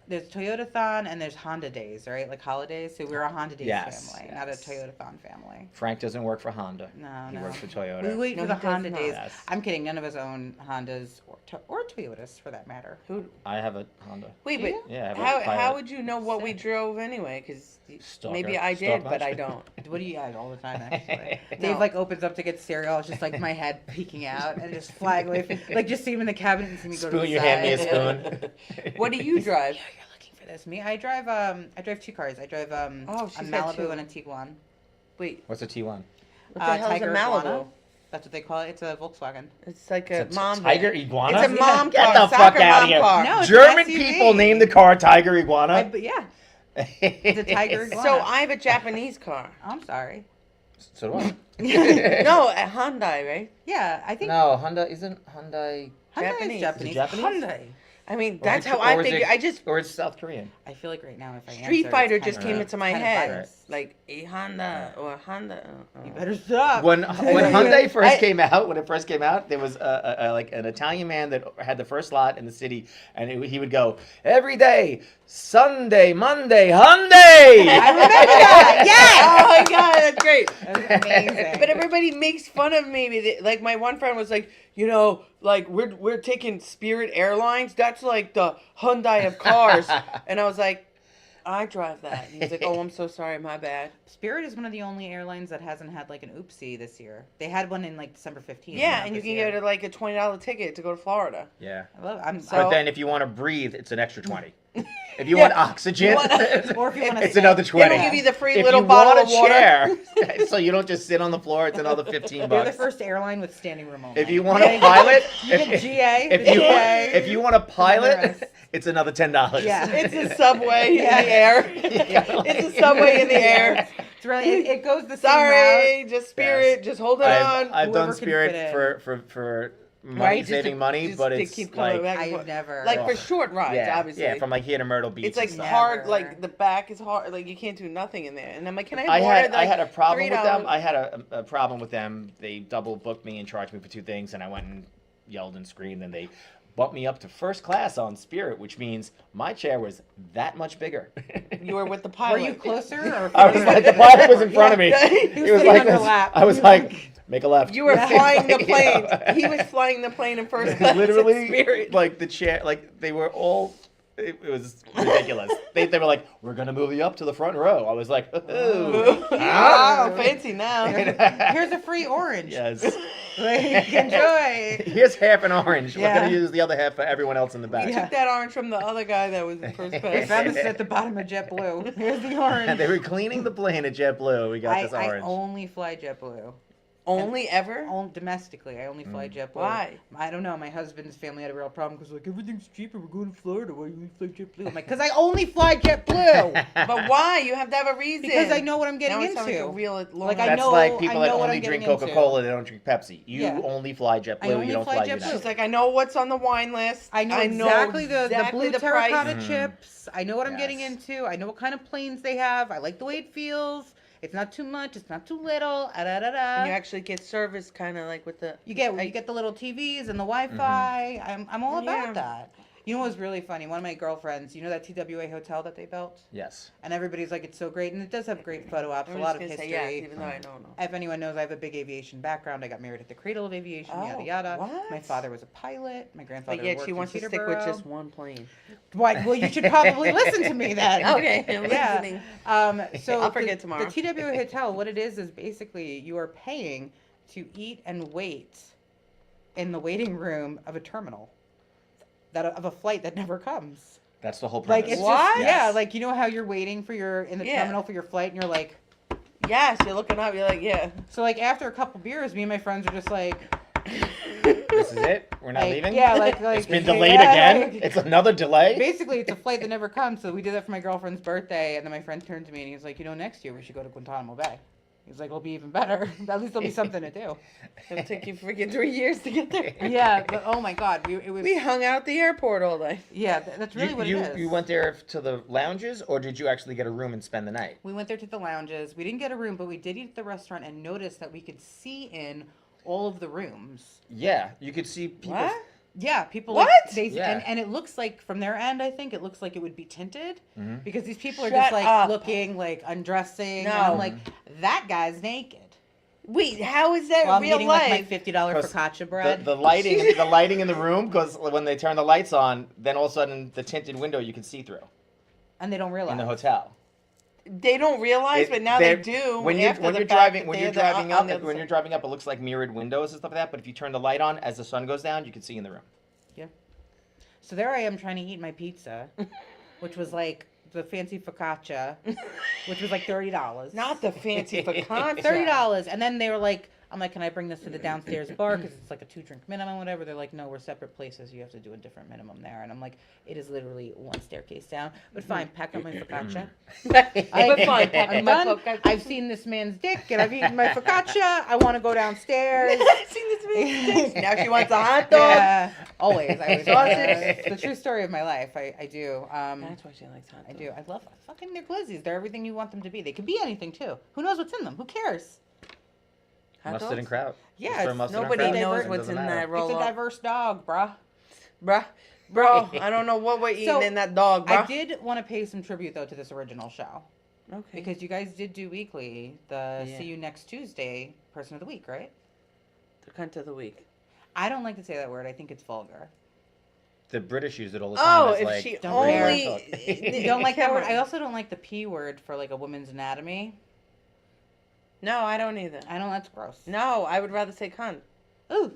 there's Toyota-thon and there's Honda Days, right? Like holidays. So we're a Honda Days Yes, family, not a yes. Toyota-thon family. Frank doesn't work for Honda. No, He no. works for Toyota. We wait No, for the he does Honda not. Days. Yes. I'm kidding. None of us own Hondas or Toyotas for that matter. Who? I have a Honda. Wait, Do but you? Yeah, I have a how Pilot. would you know what we drove anyway? Because Stalker. maybe I Stalk did, but I much? don't. What do you add all the time, actually? No. Dave like opens up to get cereal. It's just like my head peeking out and just flying away. Like just see him in the cabinet and see me go to Spoon, the you side. hand me a spoon. What do you drive? You're looking for this. Me, I drive 2 cars. I drive Oh, a she's got two. Malibu and a Tiguan. Wait, What's a T1? what the hell is a Tiger Malibu? Iguana. That's what they call it. It's a Volkswagen. It's like a It's mom. Tiger van. Iguana? It's a mom Get car. the fuck soccer out mom of here. car. No, it's German an SUV. people named the car Tiger Iguana. But yeah, it's a Tiger Iguana. So I have a Japanese car. I'm sorry. So do I. No, a Hyundai, right? Yeah, I think No, Honda isn't Hyundai. Hyundai Japanese. is Japanese. Is it Japanese? Hyundai. I mean, Or that's is it- how I or is figure. it- I just Or it's South Korean. I feel like right now if I Street answer, Fighter it's just kind came of- into my kind of head, biased. like a Honda or a Honda. You better stop. When Hyundai first I- came out, when it first came out, there was like an Italian man that had the first lot in the city, and he would go every day, Sunday, Monday, Hyundai. I remember that. Oh my god, that's great. That was amazing. But everybody makes fun of me. Like my one friend was like, like we're taking Spirit Airlines. That's like the Hyundai of cars. And I was like, I drive that. And he's like, oh, I'm so sorry, my bad. Spirit is one of the only airlines that hasn't had like an oopsie this year. They had one in like December 15th. Yeah, not and you this can year. get like a $20 ticket to go to Florida. Yeah. I love. I'm So- But then if you want to breathe, it's an extra 20. If you want oxygen, or if you want to it's another They 20. don't give you the free If little you bottle want of a water. chair, so you don't just sit on the floor, it's another 15 They're the bucks. first airline with standing room only. If you want a pilot, you get GA. if you want a pilot, Generous. it's another $10. Yeah. It's a subway Yeah. in the air. Yeah. It's a subway in the air. It's really it goes the same route. Sorry, just Spirit. Just hold it on. I've Whoever done can Spirit fit for money, Right, just saving to- money, just but to it's keep coming like back and I've forth. never Like for short rides, yeah, obviously. yeah, from like here to Myrtle Beach. It's like and stuff. hard, Never. like the back is hard, like you can't do nothing in there. And I'm like, can I have I water? had They're I had a like, problem with them. $3. I had a problem with them. They double booked me and charged me for two things, and I went and yelled and screamed, and they bumped me up to first class on Spirit, which means my chair was that much bigger. You were with the Were pilot. you closer or? I was like, the pilot was in front of me. Yeah. He was He was sitting like on your this. lap. I was like, make a left. You were Yeah. flying the plane. Yeah. He was flying the plane in first class. Literally, Spirit. like the chair, like they were all. It was ridiculous. they were like, "We're gonna move you up to the front row." I was like, "Ooh, Oh, fancy now. Here's a free orange. yes." Like, enjoy. Here's half an orange. We're Yeah. gonna use the other half for everyone else in the back. We took that orange from the other guy that was in first We class. found this at the bottom of JetBlue. Here's the orange. And they were cleaning the plane at JetBlue. We got this I orange. only fly JetBlue. Only ever? Domestically, I only fly JetBlue. Why? I don't know. My husband's family had a real problem because like everything's cheaper. We're going to Florida. Why do you fly JetBlue? I'm like, because I only fly JetBlue. But why? You have to have a reason. Because I know what I'm getting now it sounds into. like a real long Like, I That's know- like people I that know what only I'm drink getting into. Coca-Cola. They don't drink Pepsi. You Yeah. only fly I JetBlue. only You don't fly fly JetBlue. United. She's like, I know what's on the wine list. I know exactly the exactly blue the price. terracotta chips. I know what I'm getting Yes. into. I know what kind of planes they have. I like the way it feels. It's not too much. It's not too little. And you You actually get service kind of like with the... get the little TVs and the Wi-Fi. I'm all about Yeah. that. You know what was really funny? One of my girlfriends, you know that TWA hotel that they built? Yes. And everybody's like, it's so great. And it does have great photo ops, I'm a just lot of gonna history. say yes, even though I don't know. If anyone knows, I have a big aviation background. I got married at the cradle of aviation, Oh, yada yada. what? My father was a pilot. My grandfather But yet worked she in wants to stick with Peterborough. just one plane. Why? Well, you should probably listen to me then. Okay, I'm Yeah. listening. So I'll forget the, tomorrow. The TWA hotel, what it is basically you are paying to eat and wait in the waiting room of a terminal, of a flight that never comes. That's the whole Like premise. it's What? just yeah, like you know how you're waiting for in the Yeah. terminal for your flight, and you're like, Yes, you're looking up, you're like, yeah. so like after a couple beers, me and my friends are just like, This is it. We're not like, leaving. yeah, like It's been yeah, delayed again. like- It's another delay. Basically, it's a flight that never comes. So we did that for my girlfriend's birthday, and then my friend turned to me and he was like, next year we should go to Guantanamo Bay. He's like, it'll be even better. At least there'll be something to do. It'll take you freaking 3 years to get there. Yeah, but oh my God, it was. We hung out at the airport all day. Yeah, that's really what you, it is. you went there to the lounges, or did you actually get a room and spend the night? We went there to the lounges. We didn't get a room, but we did eat at the restaurant and noticed that we could see in all of the rooms. Yeah, you could see people. What? Yeah, people What? like they Yeah. and it looks like from their end, I think it looks like it would be tinted Mhm. because these people are Shut just like up. looking, like undressing, and No. I'm like, that guy's naked. Wait, how is that Well, I'm real eating life? like my $50 'Cause focaccia bread. The lighting in the room, because when they turn the lights on, then all of a sudden the tinted window you can see through and they don't realize. in the hotel. They don't realize, It- but now they they're- do. When you're after when the you're fact driving that when they're you're the- driving on up the other when you're side. driving up, it looks like mirrored windows and stuff like that. But if you turn the light on as the sun goes down, you can see in the room. So there I am trying to eat my pizza, which was like the fancy focaccia, which was like $30. Not the fancy focaccia. $30, and then they were like, I'm like, can I bring this to the downstairs bar because it's like a 2-drink minimum, whatever. They're like, no, we're separate places. You have to do a different minimum there. And I'm like, it is literally one staircase down. But fine, pack up my focaccia. But fine, pack I'm up my done. focaccia. I've seen this man's dick, and I've eaten my focaccia. I want to go downstairs. I've seen this man. Now she wants a hot dog. Yeah. Always. I always Sausage. It's the true story of my life. I do. That's why she likes hot I dogs. do. I love fucking their glizzies. They're everything you want them to be. They could be anything too. Who knows what's in them? Who cares? Hot Mustard dogs? and kraut. Yeah, Just throw it's- mustard and Nobody kraut. knows It what's doesn't in matter. that roll It's a up. diverse dog, bruh. Bro, I don't know what we're eating So, in that dog, bro. I did want to pay some tribute though to this original show Okay. because you guys did do weekly the Yeah. See You Next Tuesday Person of the Week, right? The cunt of the week. I don't like to say that word. I think it's vulgar. The British use it all the time. Oh, as, if like, she Don't care. only... You don't like that word? I Cameron. also don't like the P word for like a woman's anatomy. No, I don't either. I don't. That's gross. No, I would rather say cunt. Ooh,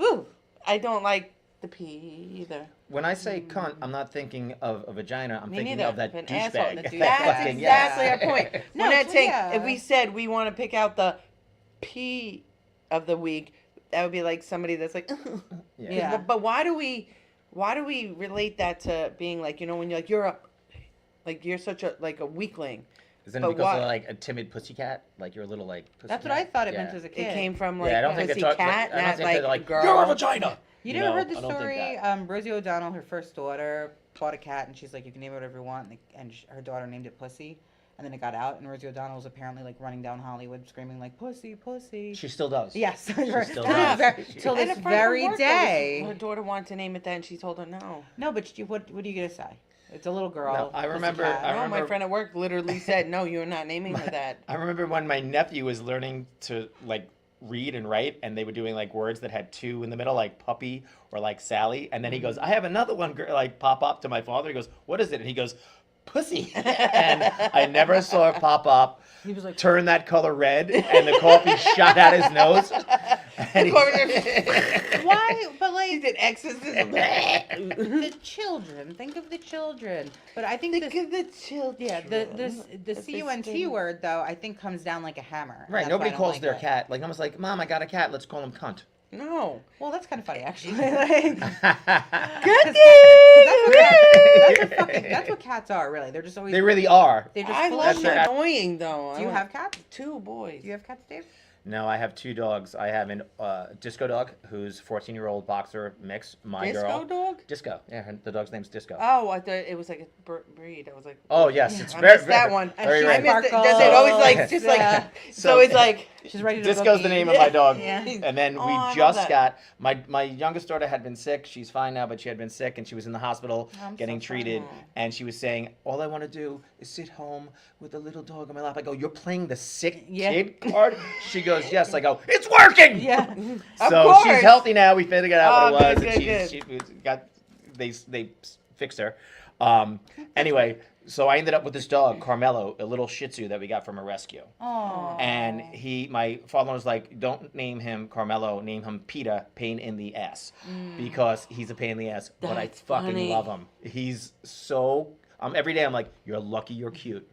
ooh. I don't like the P either. When I say cunt, I'm not thinking of a vagina. I'm Me thinking neither. of that An asshole. douchebag. The douchebag. That's Fucking- exactly yeah. our point. No, We're not so saying, yeah. if we said we want to pick out the P of the week, that would be like somebody that's like, Yeah. Yeah. But why do we relate that to being like, you know, when you're like, you're such a, like a weakling. Isn't But it because why- of like a timid pussycat? Like you're a little like. That's what pussycat? I thought it Yeah. meant as a kid. It came from like Yeah, I don't think pussy it's cat, I don't not think like, they're like girl. you're a vagina. You No, never heard the I don't think story? that. Rosie O'Donnell, her first daughter, bought a cat, and she's like, "You can name it whatever you want." Her daughter named it Pussy, and then it got out, and Rosie O'Donnell was apparently like running down Hollywood screaming like "Pussy, pussy." She still does. Yes, still till does. this, till And this a friend from very work that was- day. her daughter wanted to name it that, and she told her no. No, but what are you gonna say? It's a little girl. No, I remember- pussycat. I No, my remember- friend at work literally said, no, you're not naming her that. I remember when my nephew was learning to like read and write, and they were doing like words that had two in the middle, like puppy or like Sally, and then he goes, "I have another one," like pop up to my father. He goes, "What is it?" And he goes, "Pussy." And I never saw it pop up. He was like, Turn that color red, and the coffee shot out his nose. And "Why?" But He like did exorcism. the children. Think of the children. But I think Think this, of the children. yeah, the If they cunt stay- word though, I think comes down like a hammer. Right, That's nobody why I don't calls like their it. cat. Like, I was like, "Mom, I got a cat. Let's call him cunt." No. Well, that's kind of funny actually. Like, that's what cats are really. They're just always. They really are. They're just I full love of That's shit. their- annoying though. Do you have cats? 2 boys? Do you have cats, Dave? No, I have 2 dogs. I have a disco dog who's 14-year-old boxer mix. My Disco girl. dog? Disco. Yeah, the dog's name's Disco. Oh, I thought it was like a breed. I was like, Oh yes, it's I very, missed that one. Very she I rare. missed it. Does it always like Sparkles, just yeah. like so? It's like She's ready to Disco's the name of my dog. Yeah. And then Oh, we I love just that. got my youngest daughter had been sick. She's fine now, but she had been sick and she was in the hospital I'm so getting treated. sorry. And she was saying, "All I want to do is sit home with a little dog on my lap." I go, "You're playing the sick Yeah. kid card?" She goes, "Yes." I go, "It's working." Yeah. Of So course. she's healthy now. We figured out Oh, what it was, good, and good, she got they fixed her. Anyway, so I ended up with this dog, Carmelo, a little Shih Tzu that we got from a rescue. Aw. And my father was like, "Don't name him Carmelo, name him Peter, pain in the ass," because he's a pain in the ass. But I That's fucking funny. love him. He's so. Every day I'm like, "You're lucky, you're cute.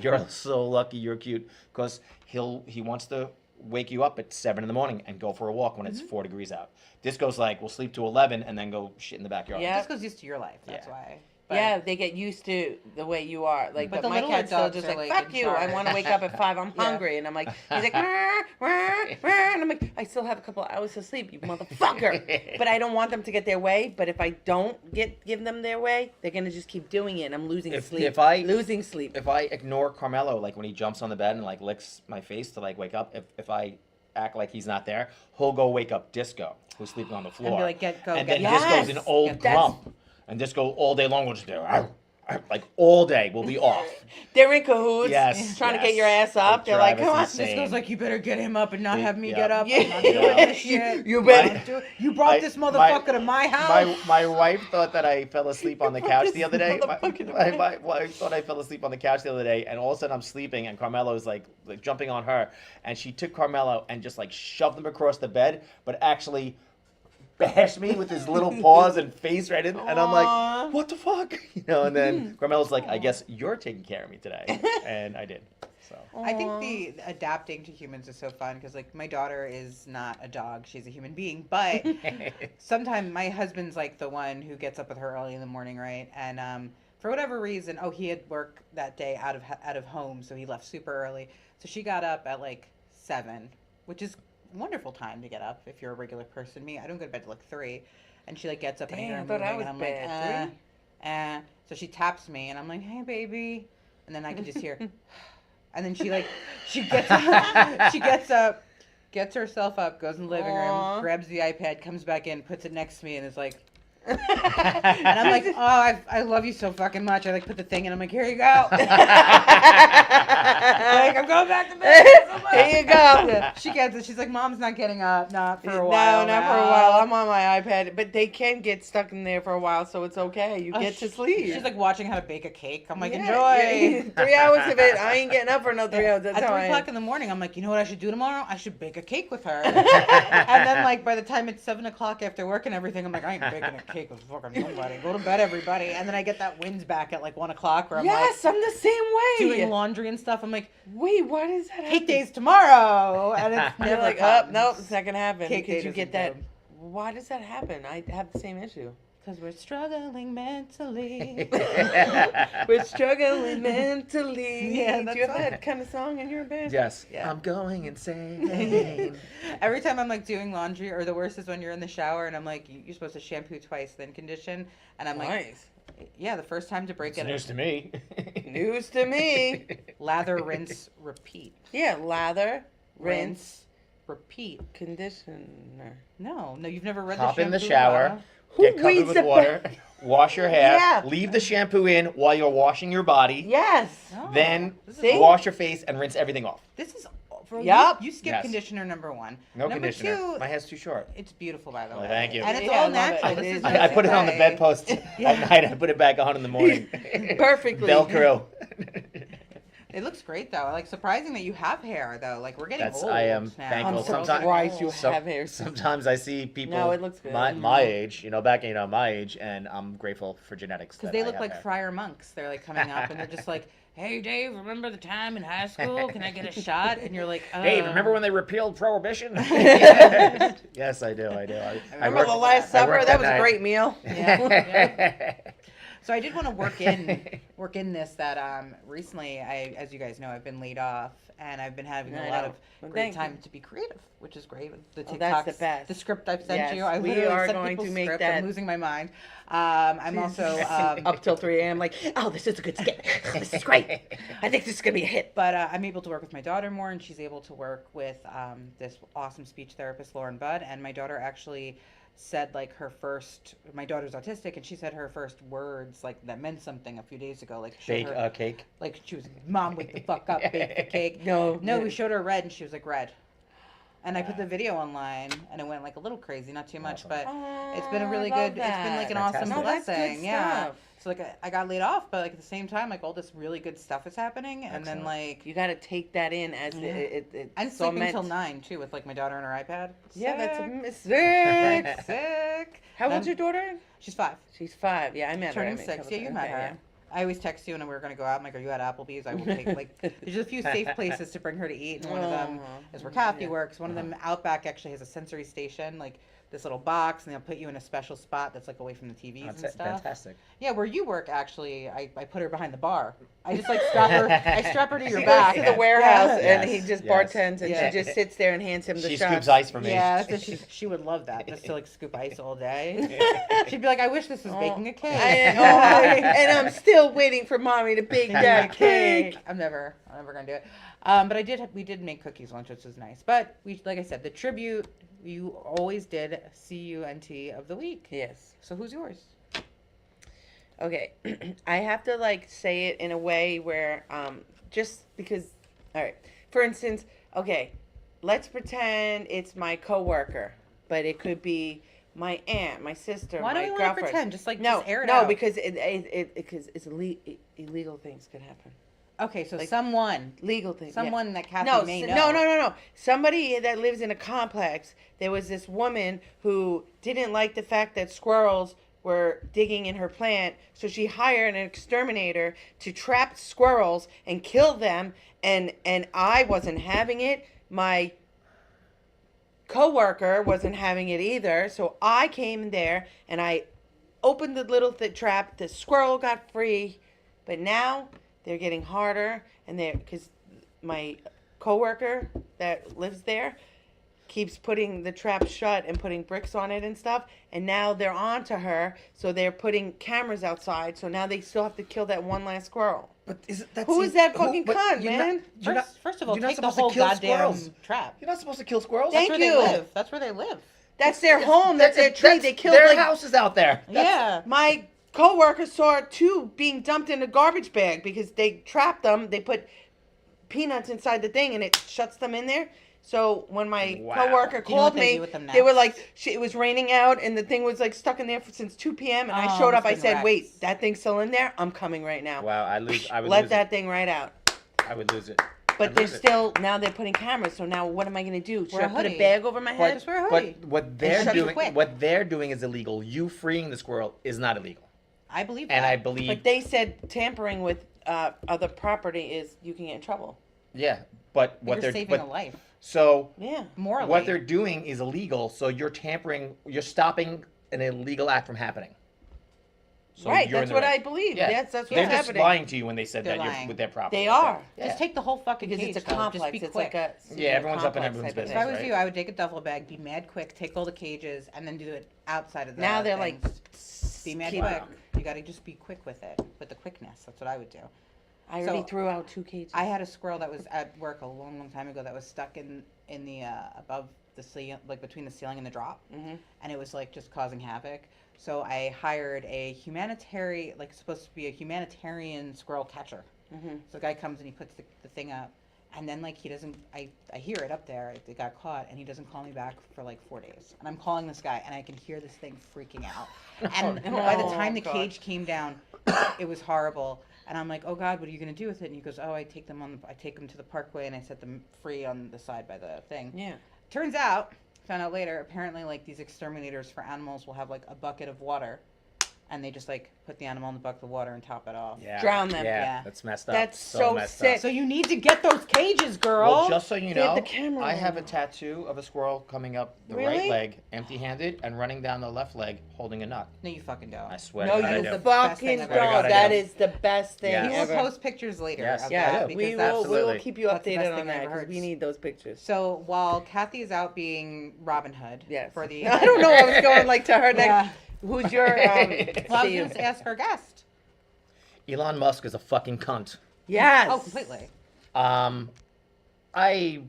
You're so lucky, you're cute," because he wants to wake you up at 7 a.m. and go for a walk when it's 4 degrees out. Disco's like, we'll sleep to 11 and then go shit in the backyard. Yeah. Just goes used to your life. That's Yeah. why. But- yeah, they get used to the way you are. Like, But but the my littler cat's still dogs just are, like, like, fuck in you. I charge. want to wake up at 5. I'm Yeah. hungry. And I'm like, he's like, "Rah, rah, rah," and I'm like, I still have a couple of hours to sleep, you motherfucker. But I don't want them to get their way. But if I don't give them their way, they're gonna just keep doing it. And I'm losing sleep. Losing sleep. If I ignore Carmelo, like when he jumps on the bed and like licks my face to like wake up, if I act like he's not there, he'll go wake up Disco, who's sleeping on the floor. like, "Go and get then me." Disco's an Yes! old That's- grump. And Disco all day long will just do, "Arr, arr," like all day will be off. They're in cahoots. Yes, Trying to yes. get your ass up. They They're like, drive come us on. insane. This goes like, "You better get him up and not have me Yeah. get up. Yeah. I'm not doing this shit. You better- I'm not doing- You brought this motherfucker to my house." My wife thought that I fell asleep on the couch the other day. Motherfucker My wife thought I fell asleep on the couch the other day, and all of a sudden I'm sleeping, and Carmelo's like jumping on her, and she took Carmelo and just like shoved him across the bed, but actually bashed me with his little paws and face right in, and I'm Aw. like, "What the fuck?" You know. And then Carmelo's like, "I guess you're taking care of me today," and I did. So. I think the adapting to humans is so fun because, like, my daughter is not a dog; she's a human being. But sometimes my husband's like the one who gets up with her early in the morning, right? And for whatever reason, he had work that day out of home, so he left super early. So she got up at like 7, which is wonderful time to get up if you're a regular person. Me, I don't go to bed till like 3, and she like gets up and I hear her Damn, I thought I moving, was and I'm bad. like, so she taps me, and I'm like, hey baby, and then I can just hear, and then she gets up, gets herself up, goes in the living Aw. room, grabs the iPad, comes back in, puts it next to me, and is like. And I'm like, oh, I love you so fucking much. I like put the thing in. I'm like, here you go. Like, I'm going back to bed. So much. Here you go. Yeah, she gets it. She's like, Mom's not getting up. Not for a while. No, not for a now." while. I'm on my iPad, but they can get stuck in there for a while, so it's okay. You get to sleep. She's like watching how to bake a cake. I'm like, Yeah, enjoy. 3 hours of it. I ain't getting up for no 3 hours. That's At how 3 I o'clock am. in the morning, I'm like, you know what I should do tomorrow? I should bake a cake with her. And then, like, by the time it's 7 o'clock after work and everything, I'm like, I ain't baking a cake with fucking nobody. Go to bed, everybody. And then I get that winds back at like 1 o'clock where I'm Yes, I'm the same like way. doing laundry and stuff. I'm like, Wait, why does that happen? cake day's tomorrow. And it's You're never like, comes. nope, it's not gonna happen Cake because day you get doesn't that. Why does that happen? I have the same issue. Because we're struggling mentally. We're struggling mentally. Yeah, Do that's you have all. that kind of song in your band? Yes. Yeah. I'm going insane. Every time I'm like doing laundry, or the worst is when you're in the shower and I'm like, you're supposed to shampoo twice, then condition. And I'm like, Nice. yeah, the first time to break It's it, news to me. News to me. lather, rinse, repeat. Yeah, lather, rinse, repeat. conditioner. No, you've never read Hop the in the shampoo shower. law? Who Get covered reads with the water. Wash your hair. Yeah. Leave the shampoo in while you're washing your body. Yes. No, Then this is See? wash your face and rinse everything off. This is for Yup. you skip Yes. conditioner number 1. No number conditioner. 2, My hair's too short. it's beautiful by the Oh, way. thank you. And it's Yeah, I all love it. natural. It This is is nice. I put it on the way. bedpost at night. I put it back on in the morning. Perfectly. Velcro. It looks great though. Like surprising that you have hair though. Like we're getting That's old I am now. thankful. I'm Sometimes- surprised you some- have hair. Sometimes I see people No, it looks good. my age, back my age, and I'm grateful for genetics. Because that they I look have like hair. friar monks. They're like coming up and they're just like, hey Dave, remember the time in high school? Can I get a shot? And you're like, Hey, remember when they repealed prohibition? Yes. Yes, I do. I do. I Remember worked- the Last I Supper? worked That was night. a great meal. Yeah. So I did want to work in this that recently as you guys know, I've been laid off and I've been having I a lot know. of Well, great thank time you. to be creative, which is great. The Oh, TikToks, that's the best. the script I've sent Yes, you, I we literally are sent going people's to make script. that- I'm losing my mind. I'm also Up till 3 a.m. Like, oh, this is a good skit. This is great. I think this is gonna be a hit. But I'm able to work with my daughter more, and she's able to work with this awesome speech therapist, Lauren Budd. And my daughter actually said like my daughter's autistic, and she said her first words like that meant something a few days ago. Like showed Bake her, a cake. like she was, Mom, wake the fuck up, bake the cake. No. No, we showed her red, and she was like red. And I put the video online, and it went like a little crazy, not too much, Awesome. but it's been a really I love good. It's been like an awesome Fantastic. No, that's good blessing. Yeah. stuff. So like I got laid off, but like at the same time, like all this really good stuff is happening, and then Excellent. like You got to take that in as Yeah. it's I'm so sleeping meant. till 9 too with like my daughter and her iPad. Yeah, that's Sick. a mistake. Sick. How old's Um, your daughter? She's 5. She's 5. Yeah, I met her. I Turning met 6. couple Yeah, you times. met Okay, her. I always text you and we were gonna go out. I'm like, are you at Applebee's? I will take like. There's a few safe places to bring her to eat, and one of them is where Kathy Yeah. works. One of them, Outback, actually has a sensory station, like this little box, and they'll put you in a special spot that's like away from the TVs That's and stuff. fantastic. Yeah, where you work, actually, I put her behind the bar. I just like strap her. I strap her to your She back. goes to the warehouse Yeah. and he Yes, just yes. bartends and Yeah. she just sits there and hands him the She shots. scoops ice for me. Yeah, so she would love that, just to like scoop ice all day. She'd be like, I wish this was baking a cake. And I'm still waiting for mommy to bake that cake. I'm never gonna do it. But we did make cookies once, which was nice. But like I said, the tribute, you always did CUNT of the week. Yes. So who's yours? Okay. I have to like say it in a way where just because all right. For instance, okay, let's pretend it's my coworker, but it could be my aunt, my sister, Why my don't we want to girlfriend. pretend? Just like No, just air it no, out. because because it's illegal things could happen. Okay, so like- someone Legal things. yeah. that Kathy No, may s- know. no. Somebody that lives in a complex. There was this woman who didn't like the fact that squirrels were digging in her plant, so she hired an exterminator to trap squirrels and kill them. And I wasn't having it. My coworker wasn't having it either. So I came there and I opened the little trap. The squirrel got free, but now they're getting harder, and because my coworker that lives there, keeps putting the trap shut and putting bricks on it and stuff. And now they're on to her, so they're putting cameras outside. So now they still have to kill that one last squirrel. But that's Who is that fucking cunt, man? First of all, you're not take the supposed to whole kill goddamn squirrels. trap. You're not supposed to kill squirrels. Thank That's where you. they live. That's where they live. That's their home. That's their tree. They killed their like house is out there. Yeah. my coworker saw two being dumped in a garbage bag because they trapped them. They put peanuts inside the thing and it shuts them in there. So when my Wow. coworker Do you know what called they me, do with them they were next? like, it was raining out and the thing was like stuck in there since 2 p.m. And I Oh, showed up. it's I been said, wrecked. "Wait, that thing's still in there? I'm coming right now." Wow, I would Let lose that thing right out. it. I would lose it. But I'd they're lose it. still now they're putting cameras. So now what am I gonna do? Should Wear I a put a hoodie. bag over my head? Just wear a hoodie. But what they're shut it doing, quick. what they're doing is illegal. You freeing the squirrel is not illegal, I believe and that. I believe, But they said tampering with other property is you can get in trouble. yeah. But But what you're they're saving a but, life. so Yeah. Morally. what they're doing is illegal. So you're tampering. You're stopping an illegal act from happening. So Right, you're in that's the what right. I believe. Yeah. That's what's They're just happening. lying to you when they said They're that you're lying. with their property. They That's it. are. Yeah. Just take the whole fucking Because cage. it's a though. complex. Just be It's quick. like a Yeah, everyone's up in complex everyone's type of If I thing. was right? you, I would take a duffel bag, be mad quick, take all the cages, and then do it outside of the Now they're like, things. Be mad keep- quick. You got to just be quick with it, with the quickness. That's what I would do. I already So, threw out 2 cages. I had a squirrel that was at work a long, long time ago that was stuck in the above the ceiling, like between the ceiling and the drop, Mhm. and it was like just causing havoc. So I hired a humanitarian, like supposed to be a humanitarian squirrel catcher. Mhm. So the guy comes and he puts the thing up, and then like he doesn't. I hear it up there. It got caught, and he doesn't call me back for like 4 days. And I'm calling this guy, and I can hear this thing freaking out. And by the time the God. cage came down, it was horrible. And I'm like, oh God, what are you gonna do with it? And he goes, oh, I take them to the parkway, and I set them free on the side by the thing. Yeah. Turns out, found out later, apparently like these exterminators for animals will have like a bucket of water, and they just like put the animal in the bucket of water and top it off. Yeah. Drown them. Yeah, Yeah. that's messed up. That's so messed sick. Up. So you need to get those cages, girl. Well, just so you They have know, the camera I on have a now. tattoo of a squirrel coming up the Really? right leg, empty-handed, and running down the left leg, holding a nut. No, you fucking don't. I swear. No, to God, I you do. the best fucking thing I've don't. ever done. That I do. is the best thing Yes. We will ever. post pictures later Yes. of Yeah, that we because will. that's We will Absolutely. keep you That's the updated best on thing I've that ever because we heard. need those pictures. So while Kathy is out being Robin Hood Yes. for the I don't know. I was going like to her next. Yeah. Who's your? Well, I was Steve? going to ask our guest. Elon Musk is a fucking cunt. Yes. Oh, completely. I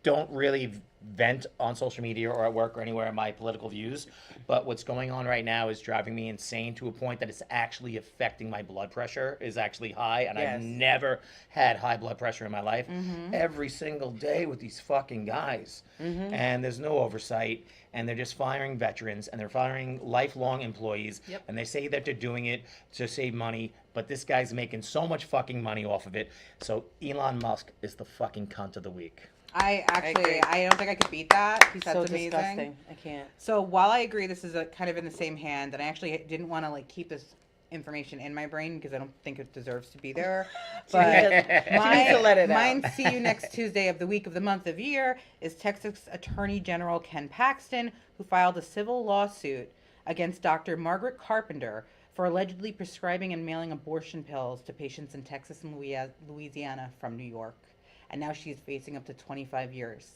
don't really vent on social media or at work or anywhere my political views, but what's going on right now is driving me insane to a point that it's actually affecting my blood pressure is actually high, and Yes. I've never had high blood pressure in my life. Mm-hmm. Every single day with these fucking guys, and there's no oversight, and they're just firing veterans and they're firing lifelong employees, Yep. and they say that they're doing it to save money, but this guy's making so much fucking money off of it. So Elon Musk is the fucking cunt of the week. I agree. I don't think I could beat that. He's That's so amazing. disgusting. I can't. So while I agree this is a kind of in the same hand, and I actually didn't want to like keep this information in my brain because I don't think it deserves to be there. But needs to let it out. mine see you next Tuesday of the week of the month of year is Texas Attorney General Ken Paxton, who filed a civil lawsuit against Dr. Margaret Carpenter for allegedly prescribing and mailing abortion pills to patients in Texas and Louisiana from New York. And now she's facing up to 25 years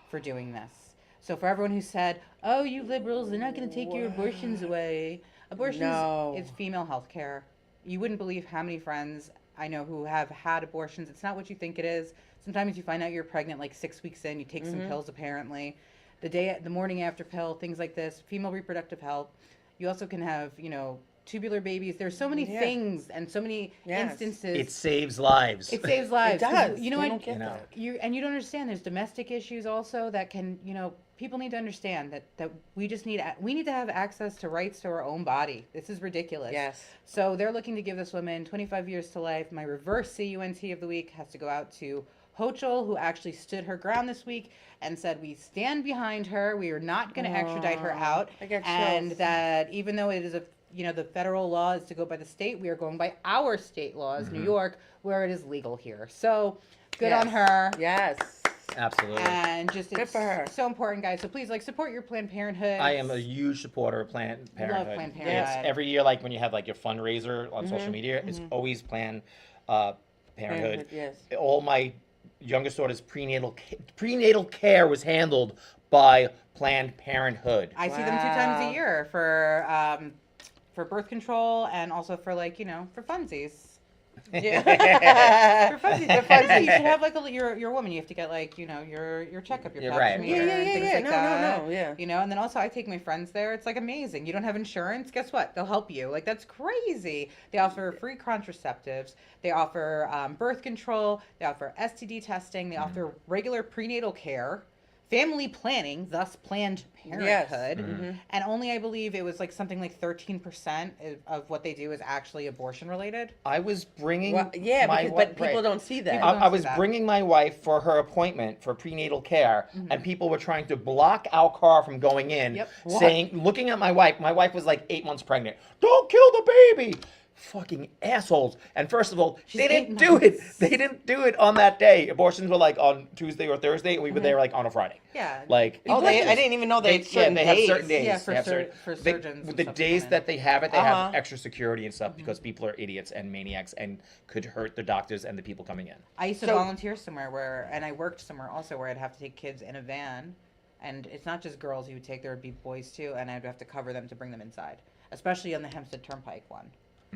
for doing this. So for everyone who said, "Oh, you liberals, they're not going to take your abortions away," abortions No. is female health care. You wouldn't believe how many friends I know who have had abortions. It's not what you think it is. Sometimes you find out you're pregnant like 6 weeks in. You take some pills apparently. The morning after pill, things like this. Female reproductive health. You also can have tubular babies. There's so many Yeah. things and so many Yes. instances. It saves lives. It saves lives. It 'Cause does. You know They what? don't get You know. that. You don't understand. There's domestic issues also that can, people need to understand that we need to have access to rights to our own body. This is ridiculous. Yes. So they're looking to give this woman 25 years to life. My reverse CUNT of the week has to go out to Hochul, who actually stood her ground this week and said, we stand behind her. We are not going to extradite her out. I got And chills. that even though it is the federal law is to go by the state, we are going by our state laws, New York, where it is legal here. So good on Yes. her. Yes. Absolutely. And just Good it's for her. so important, guys. So please support your Planned Parenthood. I am a huge supporter of Planned Parenthood. Planned Yes, Parenthood. every year, like when you have like your fundraiser on social media, it's always Planned Parenthood. Yes. All my youngest daughter's prenatal care was handled by Planned Parenthood. I see them 2 times Wow. a year for birth control and also for for funsies. Yeah. For funsies, you should have your woman. You have to get your checkup, your Yeah, pap right. smear, and things like No, that. no, yeah. And then also I take my friends there. It's amazing. You don't have insurance? Guess what? They'll help you. That's crazy. They offer free contraceptives. They offer birth control. They offer STD testing. They offer regular prenatal care, family planning, thus Planned Parenthood. And only I believe it was something like 13% of what they do is actually abortion related. I was bringing Well, yeah, my because, wi- but people don't see that. People I, don't I see was that. bringing my wife for her appointment for prenatal care, and people were trying to block our car from going in, Yep. looking at my wife. My wife was 8 months pregnant. Don't kill the baby. Fucking assholes. And first of all, She's they 8 didn't do it. months. They didn't do it on that day. Abortions were on Tuesday or Thursday, and we were there on a Friday. Yeah. Oh, I didn't even know they had certain they days. have certain days. Yeah, for They have surgeons and the stuff days coming that in. they have it, they Uh-huh. have extra security and stuff because people are idiots and maniacs and could hurt the doctors and the people coming in. I used to So- volunteer somewhere and I worked somewhere also where I'd have to take kids in a van, and it's not just girls you would take, there would be boys too, and I'd have to cover them to bring them inside, especially on the Hempstead Turnpike one.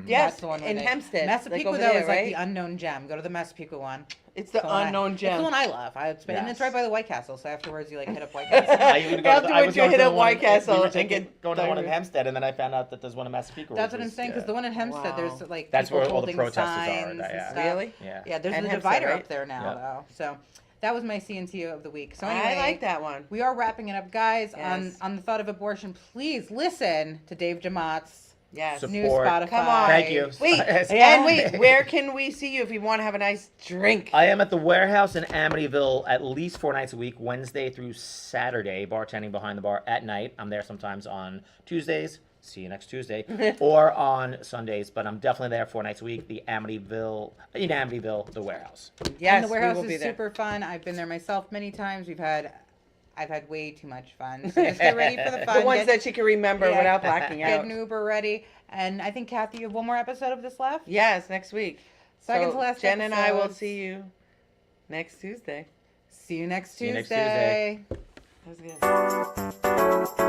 Yes, That's the one where in they- Hempstead. Massapequa, over though, there, is right? the unknown gem. Go to the Massapequa one. It's the one unknown It's gem. the one I love. And it's Yes. right by the White Castle, so afterwards you hit up White Castle. I even go to the- I Afterwards was you going hit to the up one White in- Castle we were and taking- get going to the one in diarrhea. Hempstead, and then I found out that there's one in Massapequa. That's which what I'm was- saying, because yeah. the one in Hempstead, Wow. there's That's people where all the holding protesters are, signs and yeah. stuff. Really? Yeah. Yeah, there's And a Hempstead, divider right? up there now, Yeah. though. So that was my CNT of the week. So anyway, I like that one. We are wrapping it up, guys. Yes. On the thought of abortion, please listen to Dave Jamott's Yes. Support. new Spotify. Come on. Thank you. Wait, Yeah. and wait, where can we see you if you want to have a nice drink? I am at the warehouse in Amityville at least 4 nights a week, Wednesday through Saturday, bartending behind the bar at night. I'm there sometimes on Tuesdays. See you next Tuesday. Or on Sundays, but I'm definitely there 4 nights a week. In Amityville, the warehouse. Yes, And the warehouse we will be is there. super fun. I've been there myself many times. I've had way too much fun. So just get ready for the fun. The ones Get- that you can remember yeah, without blacking Get out. an Uber ready. And I think, Kathy, you have one more episode of this left? Yes, next week. Second to last Jen and I will episodes. see you next Tuesday. See you next See you next Tuesday. That was good.